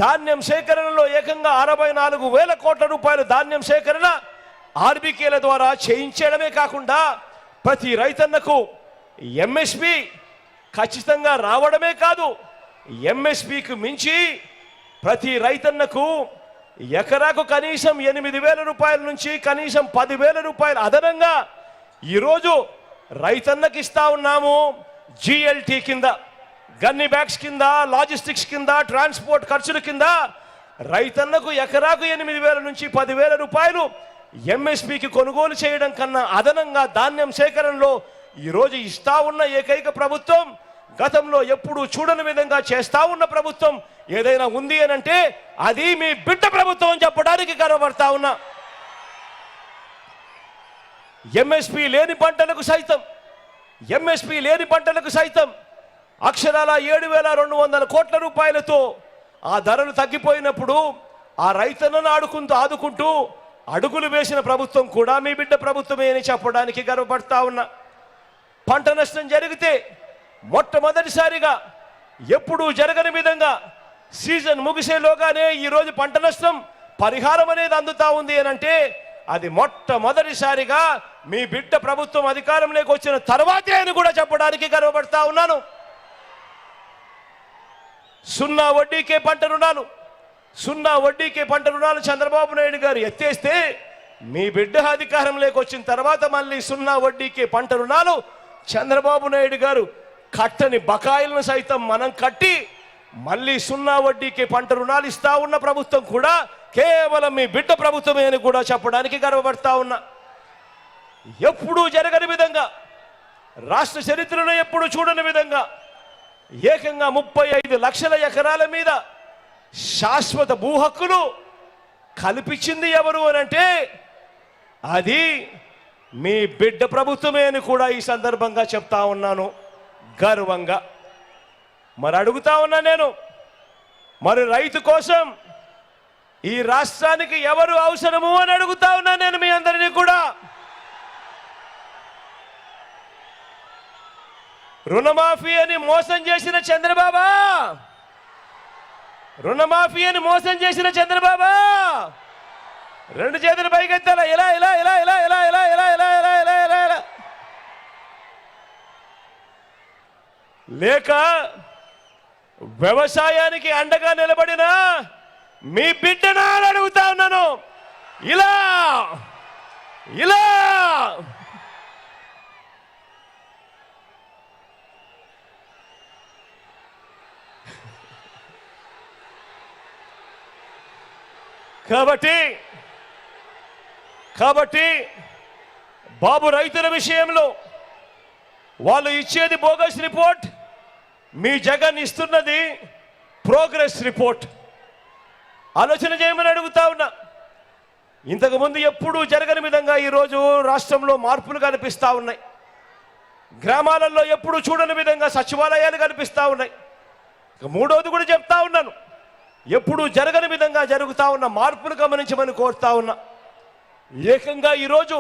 ధాన్యం సేకరణలో ఏకంగా 64,000 కోట్ల రూపాయలు ధాన్యం సేకరణ ఆర్బీకేల ద్వారా చేయించడమే కాకుండా ప్రతి రైతన్నకు ఎంఎస్పి ఖచ్చితంగా రావడమే కాదు, ఎంఎస్పికి మించి ప్రతి రైతన్నకు ఎకరాకు కనీసం 8,000 రూపాయల నుంచి కనీసం 10,000 రూపాయలు అదనంగా ఈరోజు రైతన్నకి ఇస్తా ఉన్నాము. జిఎల్టీ కింద, గన్ని బ్యాగ్స్ కింద, లాజిస్టిక్స్ కింద, ట్రాన్స్పోర్ట్ ఖర్చుల కింద రైతన్నకు ఎకరాకు 8,000 నుంచి 10,000 రూపాయలు ఎంఎస్పికి కొనుగోలు చేయడం కన్నా అదనంగా ధాన్యం సేకరణలో ఈరోజు ఇస్తా ఉన్న ఏకైక ప్రభుత్వం, గతంలో ఎప్పుడూ చూడని విధంగా చేస్తా ఉన్న ప్రభుత్వం ఏదైనా ఉంది అని అంటే అది మీ బిడ్డ ప్రభుత్వం చెప్పడానికి గర్వపడతా ఉన్నా. ఎంఎస్పి లేని పంటలకు సైతం అక్షరాల 7,200 కోట్ల రూపాయలతో ఆ ధరలు తగ్గిపోయినప్పుడు ఆ రైతన్నను ఆదుకుంటూ అడుగులు వేసిన ప్రభుత్వం కూడా మీ బిడ్డ ప్రభుత్వమే అని చెప్పడానికి గర్వపడతా ఉన్నా. పంట నష్టం జరిగితే మొట్టమొదటిసారిగా ఎప్పుడూ జరగని విధంగా సీజన్ ముగిసేలోగానే ఈరోజు పంట నష్టం పరిహారం అనేది అందుతా ఉంది అని అంటే అది మొట్టమొదటిసారిగా మీ బిడ్డ ప్రభుత్వం అధికారంలోకి వచ్చిన తర్వాతే అని కూడా చెప్పడానికి గర్వపడతా ఉన్నాను. 0 వడ్డీకే పంట రుణాలు చంద్రబాబు నాయుడు గారు ఎత్తేస్తే మీ బిడ్డ అధికారంలోకి వచ్చిన తర్వాత మళ్ళీ 0 వడ్డీకే పంట రుణాలు చంద్రబాబు నాయుడు గారు కట్టని బకాయిలను సైతం మనం కట్టి మళ్ళీ 0 వడ్డీకే పంట రుణాలు ఇస్తా ఉన్న ప్రభుత్వం కూడా కేవలం మీ బిడ్డ ప్రభుత్వమే అని కూడా చెప్పడానికి గర్వపడతా ఉన్నా. ఎప్పుడూ జరగని విధంగా, రాష్ట్ర చరిత్రలో ఎప్పుడు చూడని విధంగా ఏకంగా 35 లక్షల ఎకరాల మీద శాశ్వత భూ హక్కులు కల్పించింది ఎవరు అని అంటే అది మీ బిడ్డ ప్రభుత్వమే అని కూడా ఈ సందర్భంగా చెప్తా ఉన్నాను గర్వంగా. మరి అడుగుతా ఉన్నా నేను, మరి రైతు కోసం ఈ రాష్ట్రానికి ఎవరు అవసరము అని అడుగుతా ఉన్నా నేను మీ అందరినీ కూడా. రుణమాఫీ అని మోసం చేసిన చంద్రబాబా, రెండు చేతులు పైకెత్తాల, ఇలా ఇలా ఇలా ఇలా ఇలా ఇలా ఇలా ఇలా ఇలా ఇలా ఇలా ఇలా లేక వ్యవసాయానికి అండగా నిలబడిన మీ బిడ్డనా అని అడుగుతా ఉన్నాను. ఇలా ఇలా కాబట్టి బాబు రైతుల విషయంలో వాళ్ళు ఇచ్చేది బోగస్ రిపోర్ట్, మీ జగన్ ఇస్తున్నది ప్రోగ్రెస్ రిపోర్ట్. ఆలోచన చేయమని అడుగుతా ఉన్నా. ఇంతకుముందు ఎప్పుడూ జరగని విధంగా ఈరోజు రాష్ట్రంలో మార్పులు కనిపిస్తూ ఉన్నాయి. గ్రామాలలో ఎప్పుడు చూడని విధంగా సచివాలయాలు కనిపిస్తూ ఉన్నాయి. మూడోది కూడా చెప్తా ఉన్నాను, ఎప్పుడు జరగని విధంగా జరుగుతూ ఉన్న మార్పును గమనించమని కోరుతా ఉన్నా. ఏకంగా ఈరోజు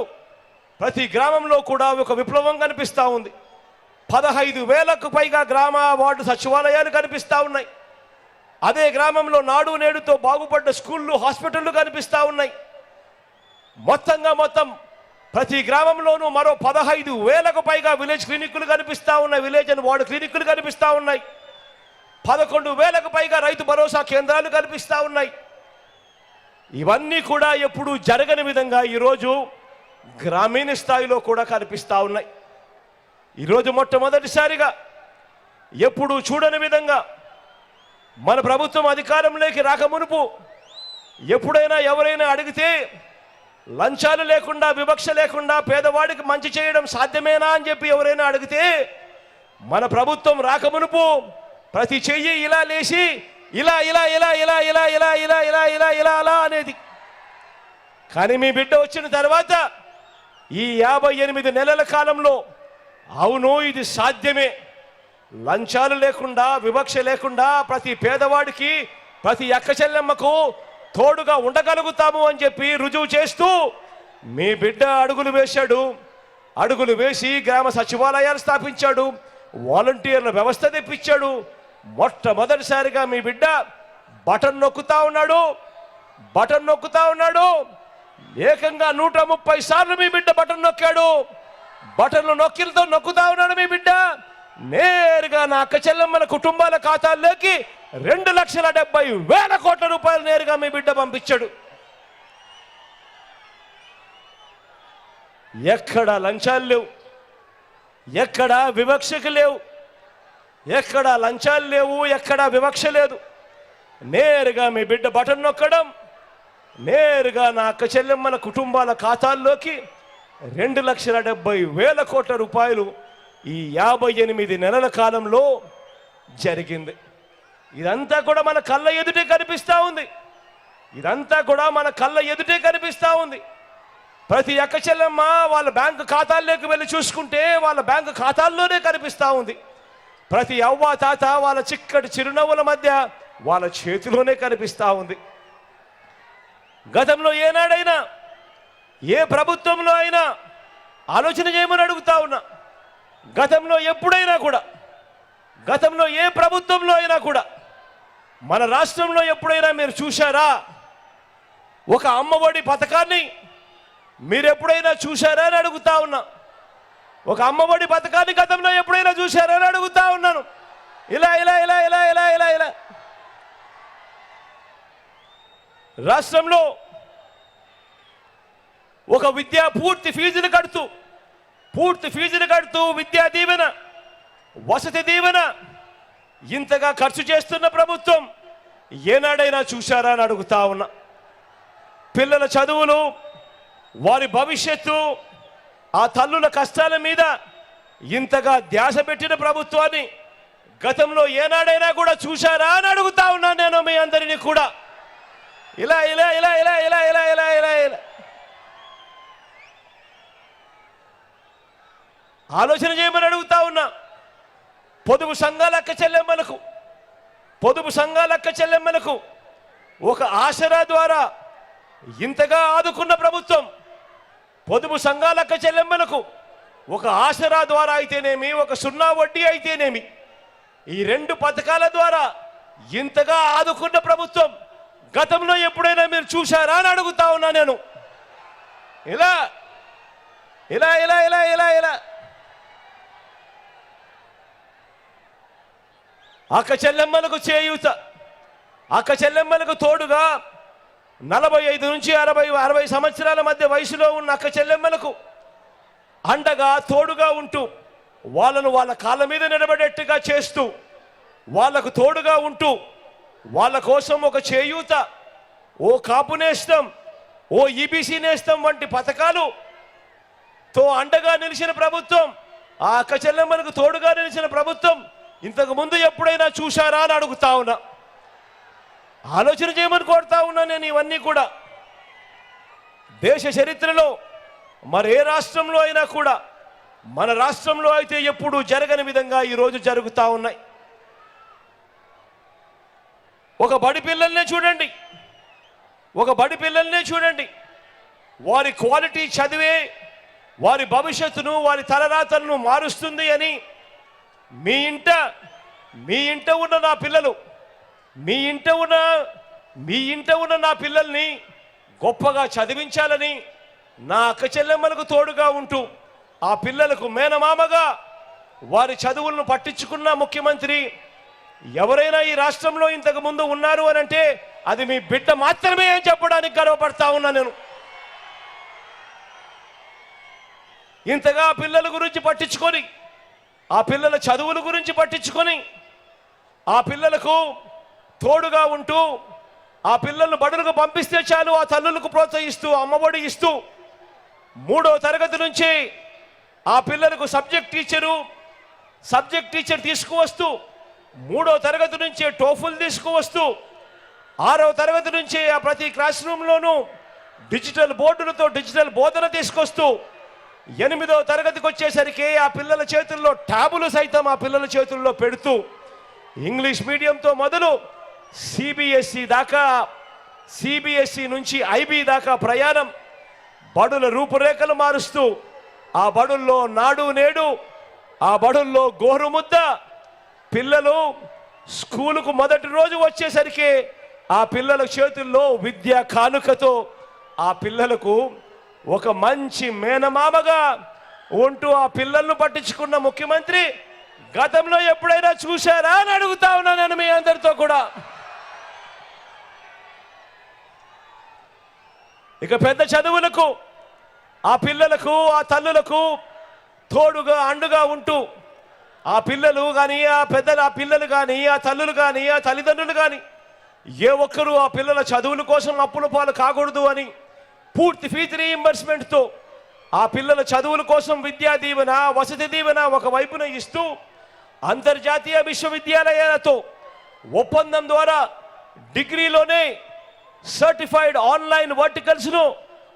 ప్రతి గ్రామంలో కూడా ఒక విప్లవం కనిపిస్తూ ఉంది. 15,000కు పైగా గ్రామ వార్డు సచివాలయాలు కనిపిస్తూ ఉన్నాయి. అదే గ్రామంలో నాడు నేడుతో బాగుపడ్డ స్కూళ్ళు, హాస్పిటళ్ళు కనిపిస్తూ ఉన్నాయి. మొత్తం ప్రతి గ్రామంలోనూ మరో 15,000కు పైగా విలేజ్ క్లినిక్లు కనిపిస్తూ ఉన్నాయి. విలేజ్ అండ్ వార్డు క్లినిక్లు కనిపిస్తూ ఉన్నాయి. 11,000కు పైగా రైతు భరోసా కేంద్రాలు కనిపిస్తూ ఉన్నాయి. ఇవన్నీ కూడా ఎప్పుడు జరగని విధంగా ఈరోజు గ్రామీణ స్థాయిలో కూడా కనిపిస్తూ ఉన్నాయి. ఈరోజు మొట్టమొదటిసారిగా ఎప్పుడు చూడని విధంగా మన ప్రభుత్వం అధికారంలోకి రాకమునుపు ఎప్పుడైనా ఎవరైనా అడిగితే లంచాలు లేకుండా, వివక్ష లేకుండా పేదవాడికి మంచి చేయడం సాధ్యమేనా అని చెప్పి ఎవరైనా అడిగితే మన ప్రభుత్వం రాకమునుపు ప్రతి చెయ్యి ఇలా లేచి ఇలా ఇలా ఇలా ఇలా ఇలా ఇలా ఇలా ఇలా ఇలా ఇలా అలా అనేది. కానీ మీ బిడ్డ వచ్చిన తర్వాత ఈ 58 నెలల కాలంలో అవును ఇది సాధ్యమే, లంచాలు లేకుండా, వివక్ష లేకుండా ప్రతి పేదవాడికి, ప్రతి అక్క చెల్లెమ్మకు తోడుగా ఉండగలుగుతాము అని చెప్పి రుజువు చేస్తూ మీ బిడ్డ అడుగులు వేశాడు. అడుగులు వేసి గ్రామ సచివాలయాలు స్థాపించాడు, వాలంటీర్ల వ్యవస్థ తెప్పించాడు. మొట్టమొదటిసారిగా మీ బిడ్డ బటన్ నొక్కుతా ఉన్నాడు. ఏకంగా 130 సార్లు మీ బిడ్డ బటన్ నొక్కాడు. బటన్లు నొక్కుతా ఉన్నాడు మీ బిడ్డ. నేరుగా నా అక్క చెల్లెమ్మల కుటుంబాల ఖాతాల్లోకి 2,70,000 కోట్ల రూపాయలు నేరుగా మీ బిడ్డ పంపించాడు. ఎక్కడ లంచాలు లేవు, ఎక్కడ వివక్షకు లేవు, ఎక్కడ లంచాలు లేవు, ఎక్కడ వివక్ష లేదు. నేరుగా మీ బిడ్డ బటన్ నొక్కడం, నేరుగా నా అక్క చెల్లెమ్మల కుటుంబాల ఖాతాల్లోకి 2,70,000 కోట్ల రూపాయలు ఈ 58 నెలల కాలంలో జరిగింది. ఇదంతా కూడా మన కళ్ళ ఎదుటే కనిపిస్తూ ఉంది. ఇదంతా కూడా మన కళ్ళ ఎదుటే కనిపిస్తూ ఉంది. ప్రతి అక్క చెల్లెమ్మ వాళ్ళ బ్యాంకు ఖాతాల్లోకి వెళ్ళి చూసుకుంటే వాళ్ళ బ్యాంకు ఖాతాల్లోనే కనిపిస్తూ ఉంది. ప్రతి అవ్వ తాత వాళ్ళ చిక్కటి చిరునవ్వుల మధ్య వాళ్ళ చేతిలోనే కనిపిస్తూ ఉంది. గతంలో ఏనాడైనా ఏ ప్రభుత్వంలో అయినా ఆలోచన చేయమని అడుగుతా ఉన్నా. గతంలో ఎప్పుడైనా కూడా, గతంలో ఏ ప్రభుత్వంలో అయినా కూడా మన రాష్ట్రంలో ఎప్పుడైనా మీరు చూశారా? ఒక అమ్మఒడి పథకాన్ని మీరు ఎప్పుడైనా చూశారా అని అడుగుతా ఉన్నా. ఒక అమ్మఒడి పథకాన్ని గతంలో ఎప్పుడైనా చూశారా అని అడుగుతా ఉన్నాను. ఇలా ఇలా ఇలా ఇలా ఇలా ఇలా ఇలా రాష్ట్రంలో ఒక పూర్తి ఫీజును కడుతూ విద్యా దీవెన, వసతి దీవెన ఇంతగా ఖర్చు చేస్తున్న ప్రభుత్వం ఏనాడైనా చూశారా అని అడుగుతా ఉన్నా. పిల్లల చదువులు, వారి భవిష్యత్తు, ఆ తల్లుల కష్టాల మీద ఇంతగా ధ్యాస పెట్టిన ప్రభుత్వాన్ని గతంలో ఏనాడైనా కూడా చూశారా అని అడుగుతా ఉన్నాను నేను మీ అందరినీ కూడా. ఇలా ఇలా ఇలా ఇలా ఇలా ఇలా ఇలా ఇలా ఇలా ఆలోచన చేయమని అడుగుతా ఉన్నా. పొదుపు సంఘాల అక్క చెల్లెమ్మలకు ఒక ఆసరా ద్వారా ఇంతగా ఆదుకున్న ప్రభుత్వం, పొదుపు సంఘాల అక్క చెల్లెమ్మలకు ఒక ఆసరా ద్వారా అయితేనేమి, ఒక 0 వడ్డీ అయితేనేమి, ఈ 2 పథకాల ద్వారా ఇంతగా ఆదుకున్న ప్రభుత్వం గతంలో ఎప్పుడైనా మీరు చూశారా అని అడుగుతా ఉన్నా నేను. ఇలా ఇలా ఇలా ఇలా ఇలా ఇలా అక్క చెల్లెమ్మలకు చేయూత, అక్క చెల్లెమ్మలకు తోడుగా 45 నుంచి 60 సంవత్సరాల మధ్య వయసులో ఉన్న అక్క చెల్లెమ్మలకు అండగా తోడుగా ఉంటూ వాళ్ళను వాళ్ళ కాళ్ళ మీద నిలబడేట్టుగా చేస్తూ, వాళ్లకు తోడుగా ఉంటూ వాళ్ళ కోసం ఒక చేయూత, ఓ కాపు నేస్తం, ఓ ఈబీసీ నేస్తం వంటి పథకాలుతో అండగా నిలిచిన ప్రభుత్వం, ఆ అక్క చెల్లెమ్మలకు తోడుగా నిలిచిన ప్రభుత్వం ఇంతకు ముందు ఎప్పుడైనా చూశారా అని అడుగుతా ఉన్నా. ఆలోచన చేయమని కోరుతా ఉన్నా నేను. ఇవన్నీ కూడా దేశ చరిత్రలో మరే రాష్ట్రంలో అయినా కూడా, మన రాష్ట్రంలో అయితే ఎప్పుడూ జరగని విధంగా ఈరోజు జరుగుతూ ఉన్నాయి. ఒక బడి పిల్లల్నే చూడండి, వారి క్వాలిటీ చదివే వారి భవిష్యత్తును, వారి తలరాతలను మారుస్తుంది అని మీ ఇంట ఉన్న నా పిల్లలు, మీ ఇంట ఉన్న నా పిల్లల్ని గొప్పగా చదివించాలని నా అక్క చెల్లెమ్మలకు తోడుగా ఉంటూ, ఆ పిల్లలకు మేనమామగా వారి చదువులను పట్టించుకున్న ముఖ్యమంత్రి ఎవరైనా ఈ రాష్ట్రంలో ఇంతకు ముందు ఉన్నారు అని అంటే అది మీ బిడ్డ మాత్రమే అని చెప్పడానికి గర్వపడతా ఉన్నా నేను. ఇంతగా పిల్లల గురించి పట్టించుకొని, ఆ పిల్లల చదువుల గురించి పట్టించుకొని, ఆ పిల్లలకు తోడుగా ఉంటూ, ఆ పిల్లలను బడులకు పంపిస్తే చాలు ఆ తల్లులకు ప్రోత్సహిస్తూ, అమ్మఒడి ఇస్తూ, 3వ తరగతి నుంచి ఆ పిల్లలకు సబ్జెక్ట్ టీచర్ తీసుకువస్తూ, 3వ తరగతి నుంచే టోఫుల్ తీసుకువస్తూ, 6వ తరగతి నుంచే ఆ ప్రతి క్లాస్ రూమ్లోనూ డిజిటల్ బోర్డులతో డిజిటల్ బోధన తీసుకొస్తూ, 8వ తరగతికి వచ్చేసరికి ఆ పిల్లల చేతుల్లో ట్యాబులు సైతం ఆ పిల్లల చేతుల్లో పెడుతూ, ఇంగ్లీష్ మీడియంతో మొదలు సిబిఎస్ఈ నుంచి ఐబీ దాకా ప్రయాణం, బడుల రూపురేఖలు మారుస్తూ, ఆ బడుల్లో నాడు నేడు, ఆ బడుల్లో గోరుముద్ద, పిల్లలు స్కూలుకు మొదటి రోజు వచ్చేసరికి ఆ పిల్లల చేతుల్లో విద్యా కానుకతో ఆ పిల్లలకు ఒక మంచి మేనమామగా ఉంటూ ఆ పిల్లలను పట్టించుకున్న ముఖ్యమంత్రి గతంలో ఎప్పుడైనా చూశారా అని అడుగుతా ఉన్నా నేను మీ అందరితో కూడా. ఇక పెద్ద చదువులకు ఆ పిల్లలకు, ఆ తల్లులకు తోడుగా అండుగా ఉంటూ ఆ పిల్లలు కానీ ఆ పిల్లలు కానీ ఆ తల్లులు కానీ ఆ తల్లిదండ్రులు కానీ ఏ ఒక్కరూ ఆ పిల్లల చదువుల కోసం అప్పుల పాలు కాకూడదు అని పూర్తి ఫీజు రీయింబర్స్మెంట్తో ఆ పిల్లల చదువుల కోసం విద్యా దీవెన వసతి దీవెన ఒకవైపున ఇస్తూ అంతర్జాతీయ విశ్వవిద్యాలయాలతో ఒప్పందం ద్వారా డిగ్రీలోనే సర్టిఫైడ్ ఆన్లైన్ వర్టికల్స్ను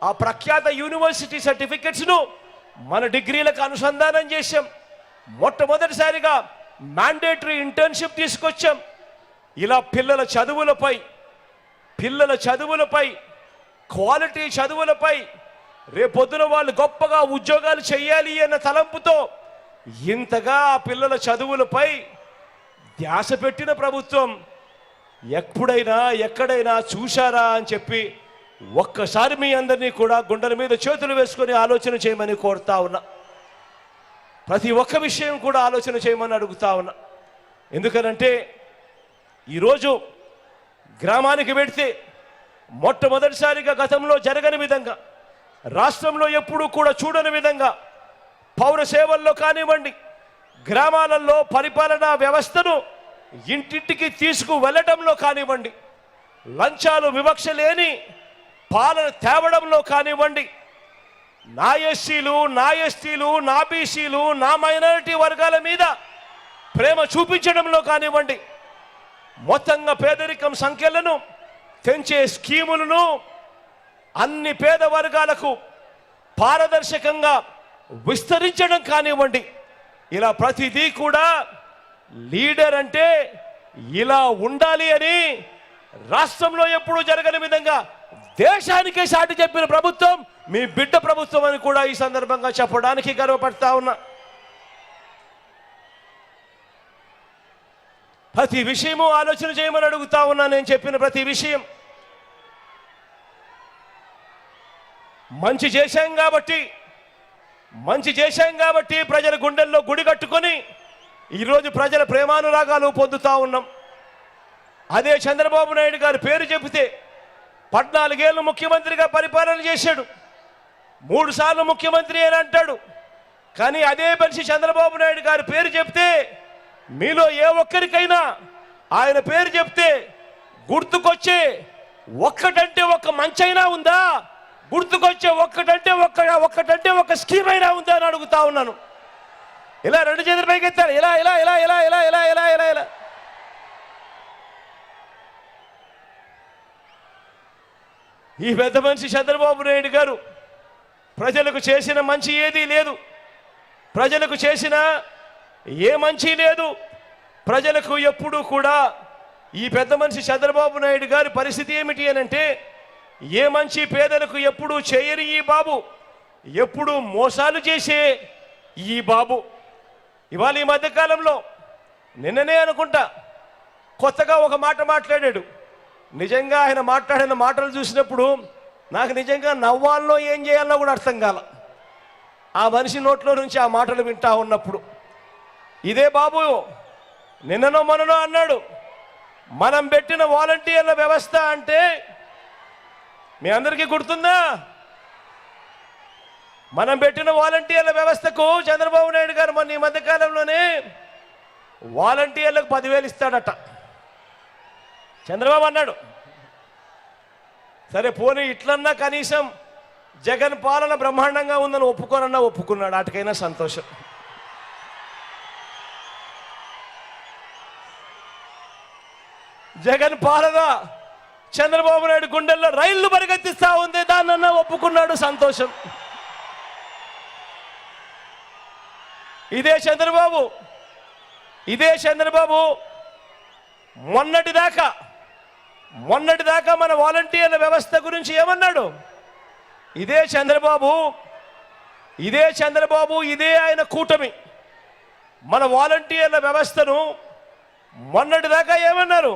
ఆ ప్రఖ్యాత యూనివర్సిటీ సర్టిఫికెట్స్ను మన డిగ్రీలకు అనుసంధానం చేశాం. మొట్టమొదటిసారిగా మ్యాండేటరీ ఇంటర్న్షిప్ తీసుకొచ్చాం. ఇలా పిల్లల చదువులపై క్వాలిటీ చదువులపై రేపొద్దున వాళ్ళు గొప్పగా ఉద్యోగాలు చేయాలి అన్న తలంపుతో ఇంతగా ఆ పిల్లల చదువులపై ధ్యాస పెట్టిన ప్రభుత్వం ఎప్పుడైనా ఎక్కడైనా చూశారా అని చెప్పి ఒక్కసారి మీ అందరినీ కూడా గుండెల మీద చేతులు వేసుకొని ఆలోచన చేయమని కోరుతా ఉన్నా. ప్రతి ఒక్క విషయం కూడా ఆలోచన చేయమని అడుగుతా ఉన్నా. ఎందుకనంటే ఈరోజు గ్రామానికి వెడితే మొట్టమొదటిసారిగా గతంలో జరగని విధంగా, రాష్ట్రంలో ఎప్పుడూ కూడా చూడని విధంగా పౌర సేవల్లో కానివ్వండి, గ్రామాలలో పరిపాలనా వ్యవస్థను ఇంటింటికి తీసుకువెళ్ళటంలో కానివ్వండి, లంచాలు వివక్ష లేని పాలన తేవడంలో కానివ్వండి, నా ఎస్సీలు నా ఎస్టీలు నా బీసీలు నా మైనారిటీ వర్గాల మీద ప్రేమ చూపించడంలో కానివ్వండి, మొత్తంగా పేదరికం సంఖ్యలను తెంచే స్కీములను అన్ని పేద వర్గాలకు పారదర్శకంగా విస్తరించడం కానివ్వండి, ఇలా ప్రతిదీ కూడా లీడర్ అంటే ఇలా ఉండాలి అని రాష్ట్రంలో ఎప్పుడూ జరగని విధంగా దేశానికే సాటి చెప్పిన ప్రభుత్వం మీ బిడ్డ ప్రభుత్వం అని కూడా ఈ సందర్భంగా చెప్పడానికి గర్వపడతా ఉన్నా. ప్రతి విషయము ఆలోచన చేయమని అడుగుతా ఉన్నా. నేను చెప్పిన ప్రతి విషయం మంచి చేశాం కాబట్టి ప్రజల గుండెల్లో గుడి కట్టుకొని ఈరోజు ప్రజల ప్రేమానురాగాలు పొందుతా ఉన్నాం. అదే చంద్రబాబు నాయుడు గారి పేరు చెబితే 14 ఏళ్ళు ముఖ్యమంత్రిగా పరిపాలన చేశాడు, 3 సార్లు ముఖ్యమంత్రి అని అంటాడు. కానీ అదే మనిషి చంద్రబాబు నాయుడు గారి పేరు చెప్తే మీలో ఏ ఒక్కరికైనా ఆయన పేరు చెప్తే గుర్తుకొచ్చే ఒక్కటంటే ఒక్క మంచైనా ఉందా? గుర్తుకొచ్చే ఒక్కటంటే ఒక్క స్కీమ్ అయినా ఉందా అని అడుగుతా ఉన్నాను. ఇలా 2 చేతులు పైకి ఎత్తారు. ఇలా ఇలా ఇలా ఇలా ఇలా ఇలా ఇలా ఇలా ఇలా ఈ పెద్ద మనిషి చంద్రబాబు నాయుడు గారు ప్రజలకు చేసిన మంచి ఏదీ లేదు, ప్రజలకు చేసిన ఏ మంచి లేదు. ప్రజలకు ఎప్పుడూ కూడా ఈ పెద్ద మనిషి చంద్రబాబు నాయుడు గారి పరిస్థితి ఏమిటి అని అంటే, ఏ మంచి పేదలకు ఎప్పుడూ చేయని ఈ బాబు, ఎప్పుడూ మోసాలు చేసే ఈ బాబు ఇవాళ ఈ మధ్యకాలంలో నిన్ననే అనుకుంటా కొత్తగా ఒక మాట మాట్లాడాడు. నిజంగా ఆయన మాట్లాడిన మాటలు చూసినప్పుడు నాకు నిజంగా నవ్వాల్లో ఏం చేయాలో కూడా అర్థం కాల. ఆ మనిషి నోట్లో నుంచి ఆ మాటలు వింటా ఉన్నప్పుడు ఇదే బాబు నిన్ననో మొన్ననో అన్నాడు, మనం పెట్టిన వాలంటీర్ల వ్యవస్థ అంటే మీ అందరికీ గుర్తుందా? మనం పెట్టిన వాలంటీర్ల వ్యవస్థకు చంద్రబాబు నాయుడు గారు మొన్న ఈ మధ్యకాలంలోనే వాలంటీర్లకు 10,000 ఇస్తాడట. చంద్రబాబు అన్నాడు, సరే పోనీ ఇట్లన్నా కనీసం జగన్ పాలన బ్రహ్మాండంగా ఉందని ఒప్పుకున్నాడు. వాటికైనా సంతోషం. జగన్ పాలన చంద్రబాబు నాయుడు గుండెల్లో రైళ్లు పరిగెత్తిస్తా ఉంది, దాన్నన్నా ఒప్పుకున్నాడు, సంతోషం. ఇదే చంద్రబాబు మొన్నటిదాకా మన వాలంటీర్ల వ్యవస్థ గురించి ఏమన్నాడు? ఇదే చంద్రబాబు ఇదే ఆయన కూటమి మన వాలంటీర్ల వ్యవస్థను మొన్నటిదాకా ఏమన్నారు?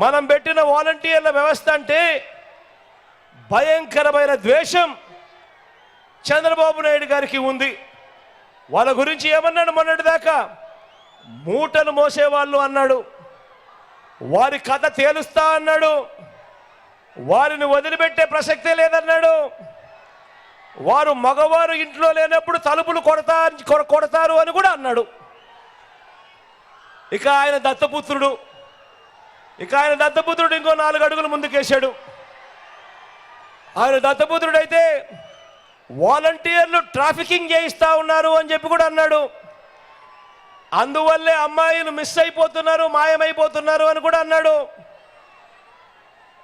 మనం పెట్టిన వాలంటీర్ల వ్యవస్థ అంటే భయంకరమైన ద్వేషం చంద్రబాబు నాయుడు గారికి ఉంది. వాళ్ళ గురించి ఏమన్నాడు? మొన్నటిదాకా మూటలు మోసేవాళ్ళు అన్నాడు, వారి కథ తేలుస్తా అన్నాడు, వారిని వదిలిపెట్టే ప్రసక్తే లేదన్నాడు, వారు మగవారు ఇంట్లో లేనప్పుడు తలుపులు కొడతారు అని కూడా అన్నాడు. ఇక ఆయన దత్తపుత్రుడు ఇంకో 4 అడుగులు ముందుకేశాడు. ఆయన దత్తపుత్రుడైతే వాలంటీర్లు ట్రాఫికింగ్ చేయిస్తా ఉన్నారు అని చెప్పి కూడా అన్నాడు. అందువల్లే అమ్మాయిలు మిస్ అయిపోతున్నారు, మాయమైపోతున్నారు అని కూడా అన్నాడు.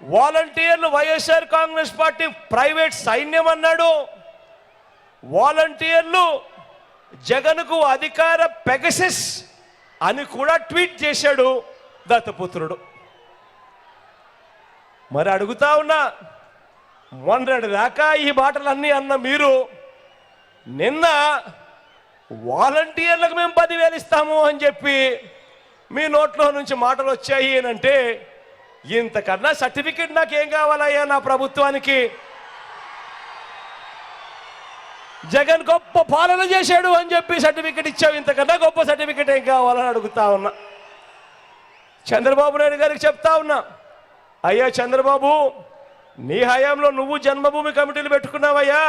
వాలంటీర్లు వైఎస్ఆర్ కాంగ్రెస్ పార్టీ ప్రైవేట్ సైన్యం అన్నాడు. వాలంటీర్లు జగన్కు అధికార పెగసిస్ అని కూడా ట్వీట్ చేశాడు దత్తపుత్రుడు. మరి అడుగుతా ఉన్నా, మొన్నటి దాకా ఈ మాటలన్నీ అన్న మీరు నిన్న వాలంటీర్లకు మేము 10,000 ఇస్తాము అని చెప్పి మీ నోట్లో నుంచి మాటలు వచ్చాయి అంటే ఇంతకన్నా సర్టిఫికెట్ నాకేం కావాలయ్యా నా ప్రభుత్వానికి? జగన్ గొప్ప పాలన చేశాడు అని చెప్పి సర్టిఫికెట్ ఇచ్చావు, ఇంతకన్నా గొప్ప సర్టిఫికెట్ ఏం కావాలని అడుగుతా ఉన్నా. చంద్రబాబు నాయుడు గారికి చెప్తా ఉన్నా, అయ్యా చంద్రబాబు, నీ హయాంలో నువ్వు జన్మభూమి కమిటీలు పెట్టుకున్నావయ్యా.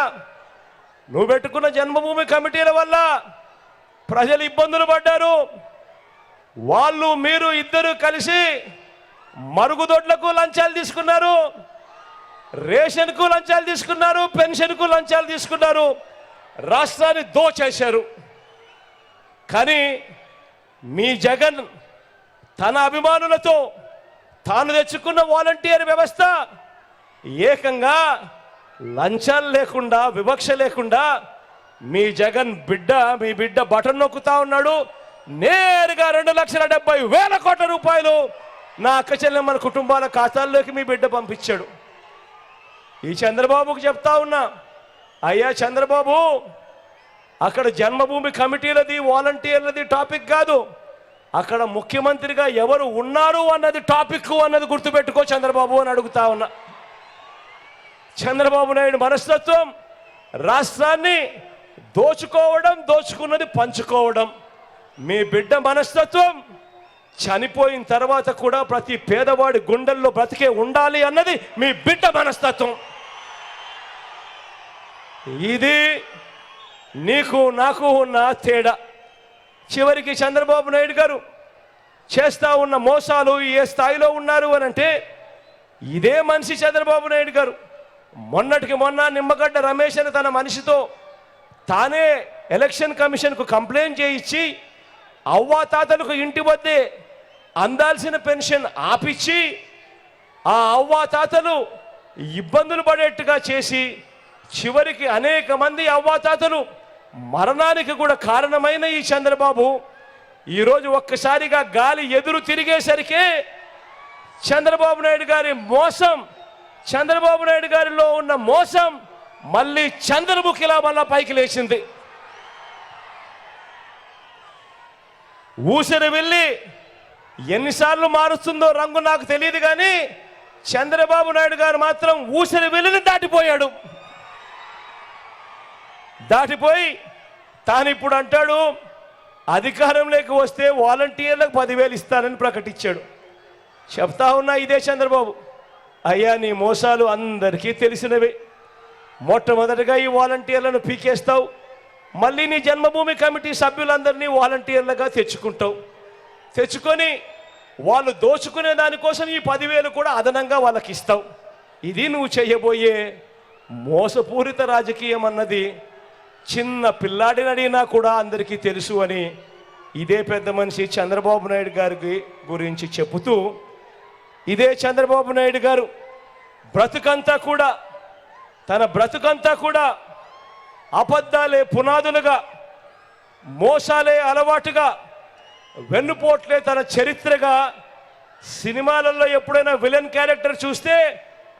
నువ్వు పెట్టుకున్న జన్మభూమి కమిటీల వల్ల ప్రజలు ఇబ్బందులు పడ్డారు. వాళ్ళు మీరు ఇద్దరు కలిసి మరుగుదొడ్లకు లంచాలు తీసుకున్నారు, రేషన్కు లంచాలు తీసుకున్నారు, పెన్షన్కు లంచాలు తీసుకున్నారు, రాష్ట్రాన్ని దోచేశారు. కానీ మీ జగన్ తన అభిమానులతో తాను తెచ్చుకున్న వాలంటీర్ వ్యవస్థ ఏకంగా లంచాలు లేకుండా, వివక్ష లేకుండా మీ బిడ్డ బటన్ నొక్కుతా ఉన్నాడు. నేరుగా 2,70,000 కోట్ల రూపాయలు నా అక్క చెల్లెమ్మల కుటుంబాల ఖాతాల్లోకి మీ బిడ్డ పంపించాడు. ఈ చంద్రబాబుకు చెప్తా ఉన్నా, అయ్యా చంద్రబాబు, అక్కడ జన్మభూమి కమిటీలది వాలంటీర్లది టాపిక్ కాదు, అక్కడ ముఖ్యమంత్రిగా ఎవరు ఉన్నారు అన్నది టాపిక్ అన్నది గుర్తుపెట్టుకో చంద్రబాబు అని అడుగుతా ఉన్నా. చంద్రబాబు నాయుడు మనస్తత్వం రాష్ట్రాన్ని దోచుకోవడం, దోచుకున్నది పంచుకోవడం. మీ బిడ్డ మనస్తత్వం చనిపోయిన తర్వాత కూడా ప్రతి పేదవాడి గుండెల్లో బ్రతికే ఉండాలి అన్నది మీ బిడ్డ మనస్తత్వం. ఇది నీకు నాకు ఉన్న తేడా. చివరికి చంద్రబాబు నాయుడు గారు చేస్తా ఉన్న మోసాలు ఏ స్థాయిలో ఉన్నారు అని అంటే, ఇదే మనిషి చంద్రబాబు నాయుడు గారు మొన్నటికి మొన్న నిమ్మగడ్డ రమేష్ అని తన మనిషితో తానే ఎలక్షన్ కమిషన్కు కంప్లైంట్ చేయించి అవ్వాతాతలకు ఇంటి వద్దే అందాల్సిన పెన్షన్ ఆపిచ్చి ఆ అవ్వాతాతలు ఇబ్బందులు పడేట్టుగా చేసి చివరికి అనేక మంది అవ్వాతాతలు మరణానికి కూడా కారణమైన ఈ చంద్రబాబు ఈరోజు ఒక్కసారిగా గాలి ఎదురు తిరిగేసరికి చంద్రబాబు నాయుడు గారి మోసం, చంద్రబాబు నాయుడు గారిలో ఉన్న మోసం మళ్ళీ చంద్రముఖిలా మళ్ళా పైకి లేచింది. ఊసరి వెళ్ళి ఎన్నిసార్లు మారుస్తుందో రంగు నాకు తెలియదు, కానీ చంద్రబాబు నాయుడు గారు మాత్రం ఊసరి వెళ్ళిని దాటిపోయాడు. దాటిపోయి తాను ఇప్పుడు అంటాడు అధికారంలోకి వస్తే వాలంటీర్లకు 10,000 ఇస్తానని ప్రకటించాడు. చెప్తా ఉన్నా ఇదే చంద్రబాబు, అయ్యా నీ మోసాలు అందరికీ తెలిసినవే. మొట్టమొదటిగా ఈ వాలంటీర్లను పీకేస్తావు, మళ్ళీ నీ జన్మభూమి కమిటీ సభ్యులందరినీ వాలంటీర్లుగా తెచ్చుకుంటావు. తెచ్చుకొని వాళ్ళు దోచుకునే దానికోసం ఈ 10,000 కూడా అదనంగా వాళ్ళకి ఇస్తావు. ఇది నువ్వు చేయబోయే మోసపూరిత రాజకీయం అన్నది చిన్న పిల్లాడిని అడిగినా కూడా అందరికీ తెలుసు అని ఇదే పెద్ద మనిషి చంద్రబాబు నాయుడు గారి గురించి చెబుతూ, ఇదే చంద్రబాబు నాయుడు గారు తన బ్రతుకంతా కూడా అబద్ధాలే పునాదులుగా, మోసాలే అలవాటుగా, వెన్నుపోట్లే తన చరిత్రగా. సినిమాలలో ఎప్పుడైనా విలన్ క్యారెక్టర్ చూస్తే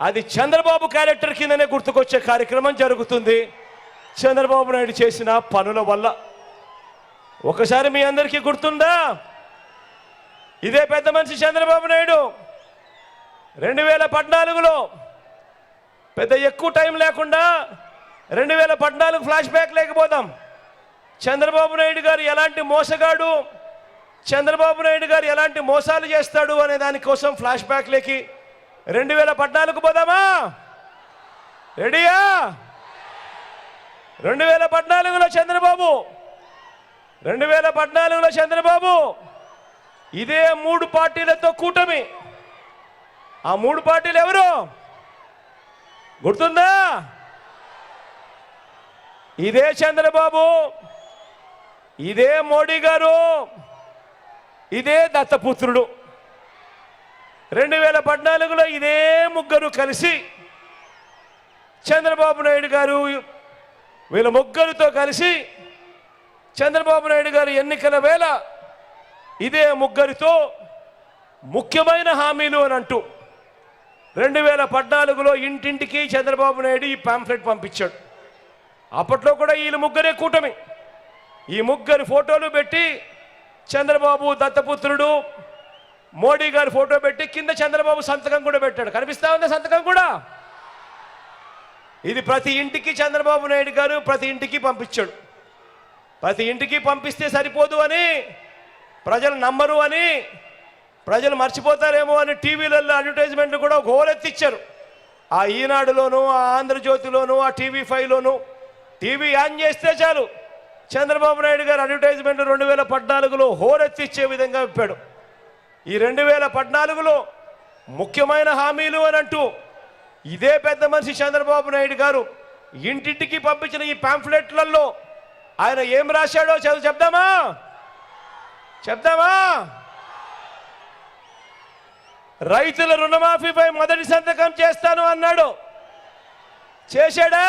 అది చంద్రబాబు క్యారెక్టర్ కిందనే గుర్తుకొచ్చే కార్యక్రమం జరుగుతుంది చంద్రబాబు నాయుడు చేసిన పనుల వల్ల. ఒకసారి మీ అందరికీ గుర్తుందా, ఇదే పెద్ద మనిషి చంద్రబాబు నాయుడు 2014లో పెద్ద ఎక్కువ టైం లేకుండా 2014 ఫ్లాష్ బ్యాక్ లేకపోదాం. చంద్రబాబు నాయుడు గారు ఎలాంటి మోసగాడు, చంద్రబాబు నాయుడు గారు ఎలాంటి మోసాలు చేస్తాడు అనే దానికోసం ఫ్లాష్ బ్యాక్ లేకి 2014 పోదామా? రెడీయా? 2014లో చంద్రబాబు ఇదే మూడు పార్టీలతో కూటమి. ఆ మూడు పార్టీలు ఎవరు గుర్తుందా? ఇదే చంద్రబాబు, ఇదే మోడీ గారు, ఇదే దత్తపుత్రుడు. 2014లో ఇదే ముగ్గురు కలిసి చంద్రబాబు నాయుడు గారు, వీళ్ళ ముగ్గురితో కలిసి చంద్రబాబు నాయుడు గారు ఎన్నికల వేళ ఇదే ముగ్గురితో ముఖ్యమైన హామీలు అని అంటూ 2014లో ఇంటింటికి చంద్రబాబు నాయుడు ఈ పాంఫ్లెట్ పంపించాడు. అప్పట్లో కూడా వీళ్ళు ముగ్గురే కూటమి. ఈ ముగ్గురు ఫోటోలు పెట్టి చంద్రబాబు, దత్తపుత్రుడు, మోడీ గారి ఫోటో పెట్టి కింద చంద్రబాబు సంతకం కూడా పెట్టాడు. కనిపిస్తా ఉంది సంతకం కూడా. ఇది ప్రతి ఇంటికి చంద్రబాబు నాయుడు గారు ప్రతి ఇంటికి పంపించాడు. ప్రతి ఇంటికి పంపిస్తే సరిపోదు అని, ప్రజలు నమ్మరు అని, ప్రజలు మర్చిపోతారేమో అని టీవీలలో అడ్వర్టైజ్మెంట్లు కూడా గోలెత్తిచ్చారు. ఆ ఈనాడులోను, ఆ ఆంధ్రజ్యోతిలోను, ఆ TV5లోను. టీవీ ఆన్ చేస్తే చాలు చంద్రబాబు నాయుడు గారు అడ్వర్టైజ్మెంట్ 2014లో హోరెత్తిచ్చే విధంగా చెప్పాడు. ఈ 2014లో ముఖ్యమైన హామీలు అని అంటూ ఇదే పెద్ద మనిషి చంద్రబాబు నాయుడు గారు ఇంటింటికి పంపించిన ఈ పాంఫ్లెట్లలో ఆయన ఏం రాశాడో చెప్దామా? రైతుల రుణమాఫీపై మొదటి సంతకం చేస్తాను అన్నాడు. చేశాడా?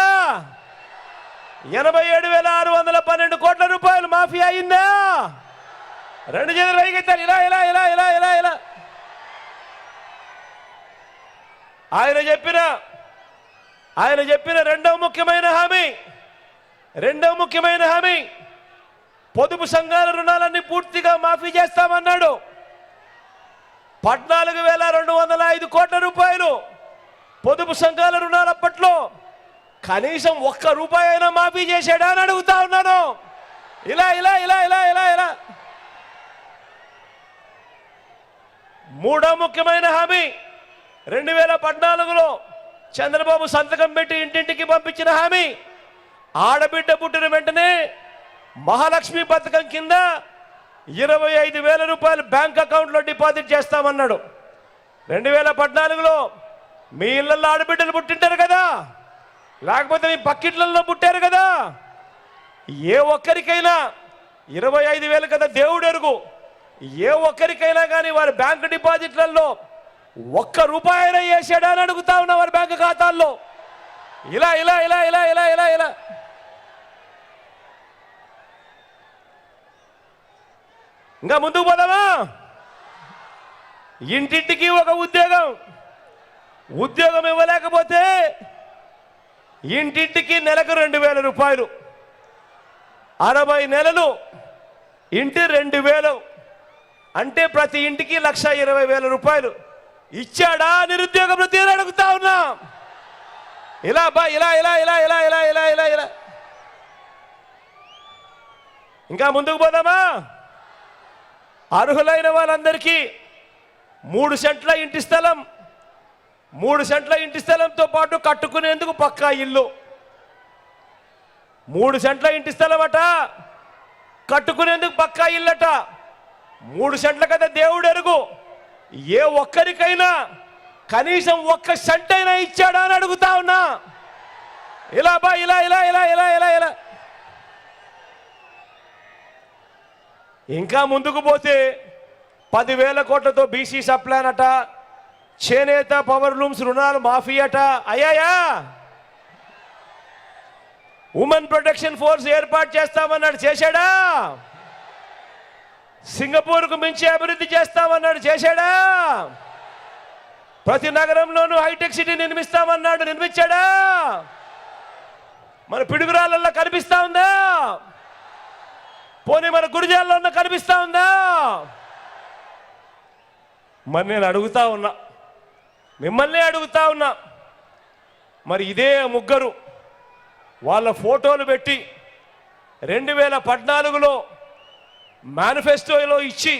87,612 కోట్ల రూపాయలు మాఫీ అయిందా? రెండు చేతులు పైకెత్తాలి. ఇలా ఇలా ఇలా ఇలా ఇలా ఇలా ఆయన చెప్పిన రెండవ ముఖ్యమైన హామీ పొదుపు సంఘాల రుణాలన్నీ పూర్తిగా మాఫీ చేస్తామన్నాడు. 14,205 కోట్ల రూపాయలు పొదుపు సంఘాల రుణాలు అప్పట్లో కనీసం ₹1 అయినా మాఫీ చేశాడా అని అడుగుతా ఉన్నాను. ఇలా ఇలా ఇలా ఇలా ఇలా ఇలా మూడో ముఖ్యమైన హామీ 2014లో చంద్రబాబు సంతకం పెట్టి ఇంటింటికి పంపించిన హామీ, ఆడబిడ్డ పుట్టిన వెంటనే మహాలక్ష్మి పథకం కింద 25,000 రూపాయలు బ్యాంక్ అకౌంట్లో డిపాజిట్ చేస్తామన్నాడు. 2014లో మీ ఇళ్లలో ఆడబిడ్డలు పుట్టింటారు కదా, లేకపోతే మీ పక్కిట్లలో పుట్టారు కదా, ఏ ఒక్కరికైనా 25,000 కదా దేవుడు ఎరుగు, ఏ ఒక్కరికైనా కానీ వారి బ్యాంకు డిపాజిట్లలో ₹1 అయినా వేసాడా అని అడుగుతా ఉన్నా వారి బ్యాంకు ఖాతాల్లో. ఇలా ఇలా ఇలా ఇలా ఇలా ఇలా ఇలా ఇంకా ముందుకు పోదామా? ఇంటింటికి ఒక ఉద్యోగం ఇవ్వలేకపోతే ఇంటింటికి నెలకు 2,000 రూపాయలు, 60 నెలలు ఇంటి 2,000 అంటే ప్రతి ఇంటికి 1,20,000 రూపాయలు ఇచ్చాడా నిరుద్యోగ వృత్తి అని అడుగుతా ఉన్నా. ఇలా ఇలా ఇలా ఇలా ఇలా ఇలా ఇలా ఇలా ఇలా ఇంకా ముందుకు పోదామా? అర్హులైన వాళ్ళందరికీ 3 సెంట్ల ఇంటి స్థలం, 3 సెంట్ల ఇంటి స్థలంతో పాటు కట్టుకునేందుకు పక్కా ఇల్లు. 3 సెంట్ల ఇంటి స్థలం అట, కట్టుకునేందుకు పక్కా ఇల్లట. 3 సెంట్ల కదా దేవుడు ఎరుగు, ఏ ఒక్కరికైనా కనీసం 1 సెంట్ అయినా ఇచ్చాడా అని అడుగుతా ఉన్నా. ఇలా ఇలా ఇలా ఇలా ఇలా ఇలా ఇలా ఇంకా ముందుకు పోతే 10,000 కోట్లతో బీసీ సప్లాన్ అట, చేనేత పవర్ లూమ్స్ రుణాలు మాఫీ అట. అయ్యాయా? ఉమెన్ ప్రొటెక్షన్ ఫోర్స్ ఏర్పాటు చేస్తామన్నాడు, చేశాడా? సింగపూర్కు మించి అభివృద్ధి చేస్తామన్నాడు, చేశాడా? ప్రతి నగరంలోనూ హైటెక్ సిటీ నిర్మిస్తామన్నాడు, నిర్మించాడా? మన పిడుగురాళ్ళల్లో కనిపిస్తా ఉందా? పోనీ మన గురిజాల్లో కనిపిస్తా ఉందా? మరి నేను అడుగుతా ఉన్నా, మిమ్మల్ని అడుగుతా ఉన్నా, మరి ఇదే ముగ్గురు వాళ్ళ ఫోటోలు పెట్టి 2014లో మేనిఫెస్టోలో ఇచ్చి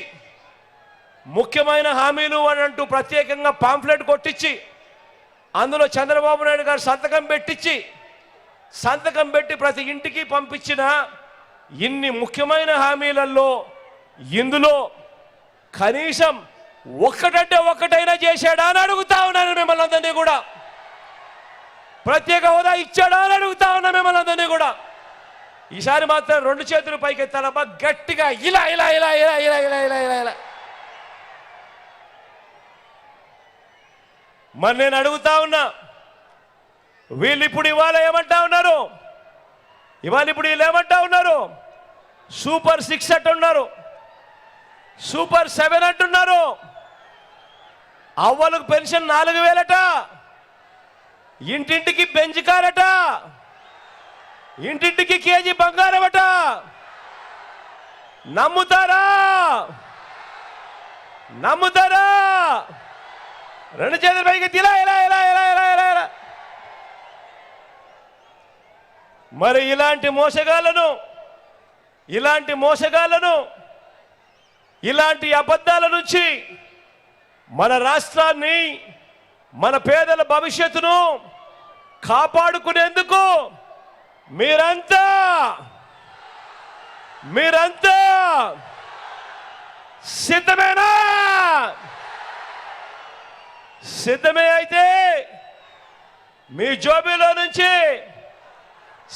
ముఖ్యమైన హామీలు అని అంటూ ప్రత్యేకంగా పాంఫ్లెట్ కొట్టించి అందులో చంద్రబాబు నాయుడు గారు సంతకం పెట్టి ప్రతి ఇంటికి పంపించిన ఇన్ని ముఖ్యమైన హామీలలో ఇందులో కనీసం ఒక్కటంటే ఒక్కటైనా చేశాడా అని అడుగుతా ఉన్నాను మిమ్మల్ని అందరినీ కూడా. ప్రత్యేక హోదా ఇచ్చాడా అని అడుగుతా ఉన్నా మిమ్మల్ని అందరినీ కూడా. ఈసారి మాత్రం 2 చేతులు పైకెత్తాలబ్బా గట్టిగా, ఇలా ఇలా ఇలా ఇలా ఇలా ఇలా ఇలా ఇలా ఇలా. మరి నేను అడుగుతా ఉన్నా, వీళ్ళు ఇప్పుడు ఇవాళ ఏమంటా ఉన్నారు? ఇప్పుడు వీళ్ళు ఏమంటా ఉన్నారు? సూపర్ 6 అంటున్నారు, సూపర్ 7 అంటున్నారు. అవ్వలకు పెన్షన్ 4000 ఇంటింటికి బెంజ్ కారట, ఇంటింటికి కేజీ బంగారం అట. నమ్ముతారా? నమ్ముతారా? 2 చేతుల పైకి ఇలా ఇలా ఇలా ఇలా ఇలా ఇలా ఇలా. మరి ఇలాంటి మోసగాళ్లను ఇలాంటి అబద్ధాల నుంచి మన రాష్ట్రాన్ని, మన పేదల భవిష్యత్తును కాపాడుకునేందుకు మీరంతా సిద్ధమేనా? సిద్ధమే అయితే మీ జోబీలో నుంచి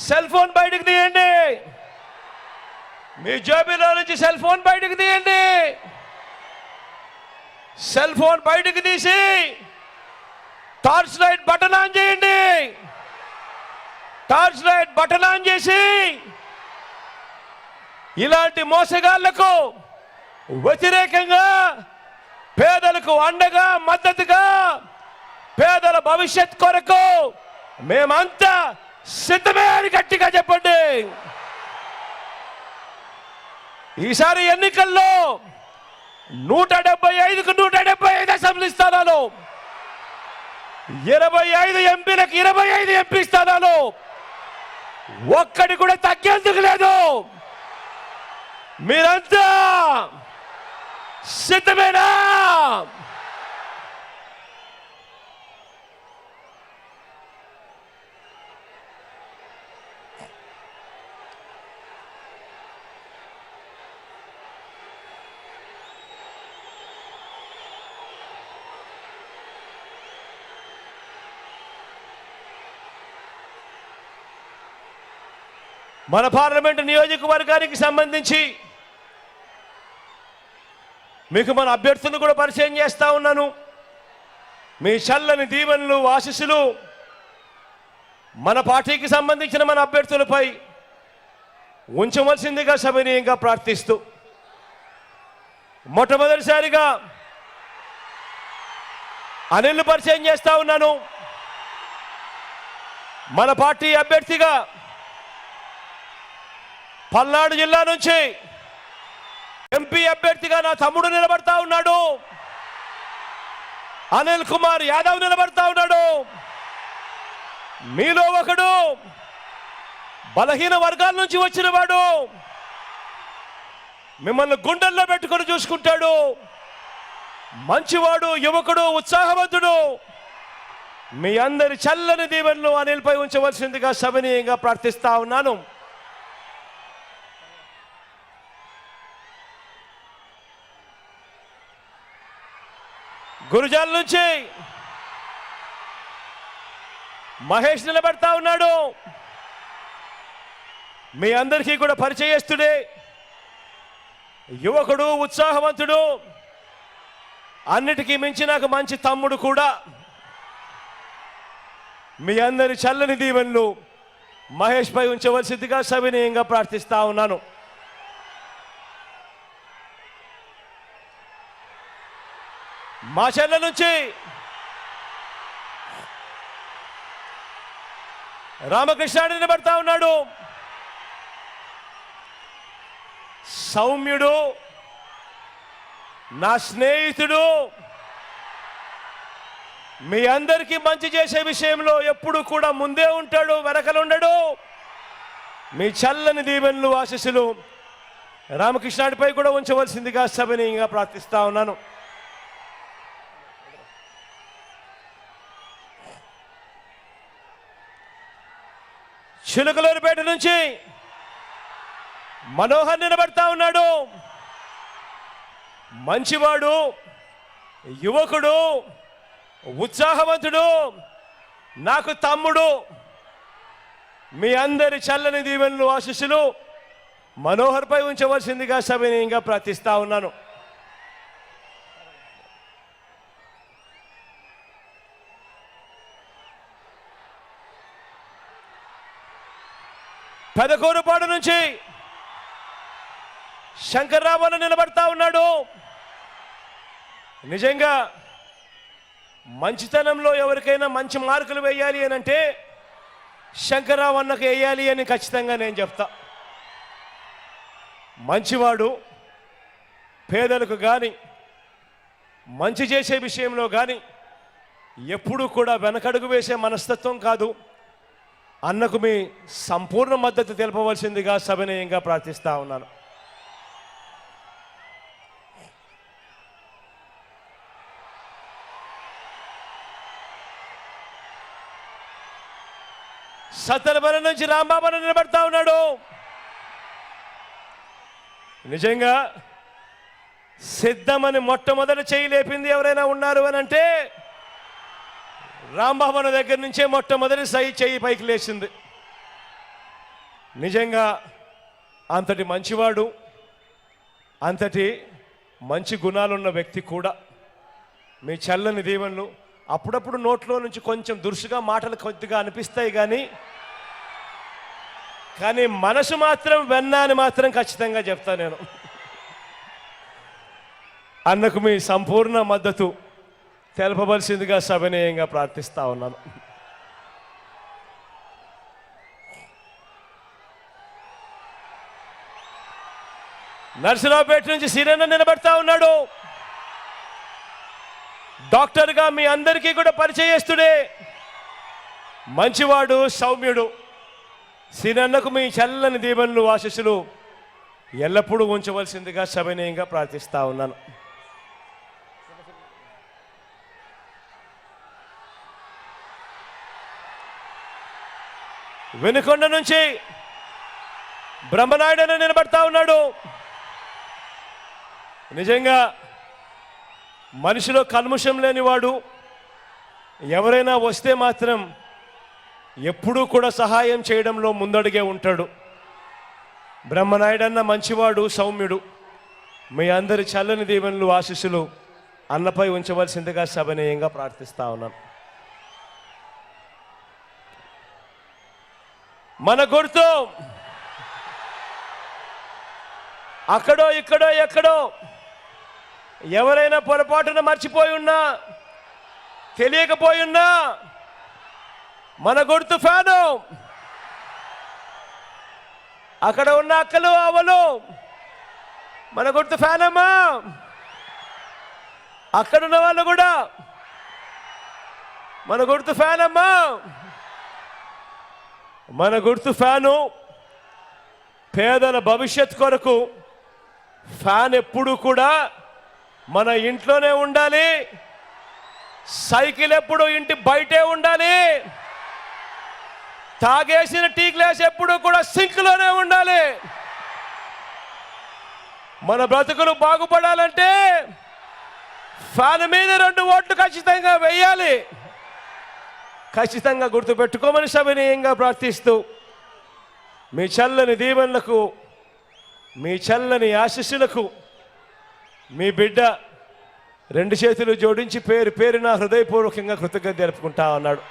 సెల్ ఫోన్ బయటకు తీయండి. మీ జోబీలో నుంచి సెల్ ఫోన్ బయటకు తీయండి. సెల్ ఫోన్ బయటకు తీసి టార్చ్ లైట్ బటన్ ఆన్ చేయండి. టార్చ్ లైట్ బటన్ ఆన్ చేసి ఇలాంటి మోసగాళ్లకు వ్యతిరేకంగా, పేదలకు అండగా, మద్దతుగా, పేదల భవిష్యత్ కొరకు మేమంతా సిద్ధమే అని గట్టిగా చెప్పండి. ఈసారి ఎన్నికల్లో 175కు 175 అసెంబ్లీ స్థానాలు, 25 ఎంపీలకు 25 ఎంపీ స్థానాలు, ఒక్కడి కూడా తగ్గేందుకు లేదు. మీరంతా సిద్ధమేనా? మన పార్లమెంటు నియోజకవర్గానికి సంబంధించి మీకు మన అభ్యర్థులను కూడా పరిచయం చేస్తా ఉన్నాను. మీ చల్లని దీవెనలు, ఆశీస్సులు మన పార్టీకి సంబంధించిన మన అభ్యర్థులపై ఉంచవలసిందిగా సవినీయంగా ప్రార్థిస్తూ, మొట్టమొదటిసారిగా అనిల్ పరిచయం చేస్తా ఉన్నాను. మన పార్టీ అభ్యర్థిగా పల్నాడు జిల్లా నుంచి ఎంపీ అభ్యర్థిగా నా తమ్ముడు నిలబడతా ఉన్నాడు. అనిల్ కుమార్ యాదవ్ నిలబడతా ఉన్నాడు. మీలో ఒకడు బలహీన వర్గాల నుంచి వచ్చిన వాడు, మిమ్మల్ని గుండెల్లో పెట్టుకొని చూసుకుంటాడు. మంచివాడు, యువకుడు, ఉత్సాహవంతుడు. మీ అందరి చల్లని దీవెనలు అనిల్పై ఉంచవలసిందిగా సవినీయంగా ప్రార్థిస్తా ఉన్నాను. గురుజాల నుంచి మహేష్ నిలబడతా ఉన్నాడు. మీ అందరికీ కూడా పరిచయస్తుడే, యువకుడు, ఉత్సాహవంతుడు, అన్నిటికీ మించి నాకు మంచి తమ్ముడు కూడా. మీ అందరి చల్లని దీవెనలు మహేష్ పై ఉంచవలసిందిగా సవినీయంగా ప్రార్థిస్తా ఉన్నాను. మా చెల్ల నుంచి రామకృష్ణ నిలబడతా ఉన్నాడు. సౌమ్యుడు, నా స్నేహితుడు, మీ అందరికీ మంచి చేసే విషయంలో ఎప్పుడు కూడా ముందే ఉంటాడు, వెనకలుండడు. మీ చల్లని దీవెనలు, ఆశీస్సులు రామకృష్ణుడిపై కూడా ఉంచవలసిందిగా సవినీయంగా ప్రార్థిస్తా ఉన్నాను. చిలుకలూరుపేట నుంచి మనోహర్ నిలబడతా ఉన్నాడు. మంచివాడు, యువకుడు, ఉత్సాహవంతుడు, నాకు తమ్ముడు. మీ అందరి చల్లని దీవెనలు ఆశీస్సులు మనోహర్పై ఉంచవలసిందిగా సవినయంగా ప్రార్థిస్తా ఉన్నాను. పెదకూరుపాడు నుంచి శంకర్రావు నిలబడతా ఉన్నాడు. నిజంగా మంచితనంలో ఎవరికైనా మంచి మార్కులు వేయాలి అని అంటే శంకర్రావు అన్నకు వేయాలి అని ఖచ్చితంగా నేను చెప్తా. మంచివాడు, పేదలకు కానీ మంచి చేసే విషయంలో కానీ ఎప్పుడూ కూడా వెనకడుగు వేసే మనస్తత్వం కాదు. అన్నకు మీ సంపూర్ణ మద్దతు తెలపవలసిందిగా సవినయంగా ప్రార్థిస్తా ఉన్నాను. సత్తలబల నుంచి రాంబాబు నిలబడతా ఉన్నాడు. నిజంగా సిద్ధమని మొట్టమొదటి చేయి లేపింది ఎవరైనా ఉన్నారు అని అంటే రాంబాబు దగ్గర నుంచే మొట్టమొదటి చెయ్యి పైకి లేచింది. నిజంగా అంతటి మంచివాడు, అంతటి మంచి గుణాలున్న వ్యక్తి కూడా. మీ చల్లని దీవెనలు అప్పుడప్పుడు నోట్లో నుంచి కొంచెం దురుసుగా మాటలు కొద్దిగా అనిపిస్తాయి, కానీ మనసు మాత్రం వెన్న అని మాత్రం ఖచ్చితంగా చెప్తా నేను. అన్నకు మీ సంపూర్ణ మద్దతు తెలపవలసిందిగా సవినయంగా ప్రార్థిస్తా ఉన్నాను. నర్సరావుపేట నుంచి సిరన్న నిలబడతా ఉన్నాడు. డాక్టర్గా మీ అందరికీ కూడా పరిచయస్తుడే, మంచివాడు, సౌమ్యుడు. సిరన్నకు మీ చల్లని దీవెనలు ఆశీస్సులు ఎల్లప్పుడూ ఉంచవలసిందిగా సవినయంగా ప్రార్థిస్తా ఉన్నాను. వెనుకొండ నుంచి బ్రహ్మనాయుడు అని నిలబడతా ఉన్నాడు. నిజంగా మనిషిలో కల్ముషం లేనివాడు, ఎవరైనా వస్తే మాత్రం ఎప్పుడూ కూడా సహాయం చేయడంలో ముందడుగే ఉంటాడు. బ్రహ్మనాయుడు అన్న మంచివాడు, సౌమ్యుడు. మీ అందరి చల్లని దీవెనలు ఆశీస్సులు అన్నపై ఉంచవలసిందిగా సవినయంగా ప్రార్థిస్తా ఉన్నాను. మన గుర్తు అక్కడో ఇక్కడో ఎక్కడో ఎవరైనా పొరపాటున మర్చిపోయి ఉన్నా, తెలియకపోయి ఉన్నా, మన గుర్తు ఫ్యాను. అక్కడ ఉన్న అక్కలు అవ్వలు మన గుర్తు ఫ్యాన్ అమ్మా. అక్కడున్న వాళ్ళు కూడా మన గుర్తు ఫ్యాన్ అమ్మా. మన గుర్తు ఫ్యాను. పేదల భవిష్యత్ కొరకు ఫ్యాన్ ఎప్పుడు కూడా మన ఇంట్లోనే ఉండాలి. సైకిల్ ఎప్పుడు ఇంటి బయటే ఉండాలి. తాగేసిన టీ గ్లాస్ ఎప్పుడు కూడా సింక్లోనే ఉండాలి. మన బ్రతుకులు బాగుపడాలంటే ఫ్యాన్ మీద 2 ఓట్లు ఖచ్చితంగా వేయాలి. ఖచ్చితంగా గుర్తుపెట్టుకోమని సవినయంగా ప్రార్థిస్తూ మీ చల్లని దీవెనలకు, మీ చల్లని ఆశీస్సులకు మీ బిడ్డ 2 చేతులు జోడించి పేరు పేరున హృదయపూర్వకంగా కృతజ్ఞత తెలుపుకుంటా ఉన్నాడు.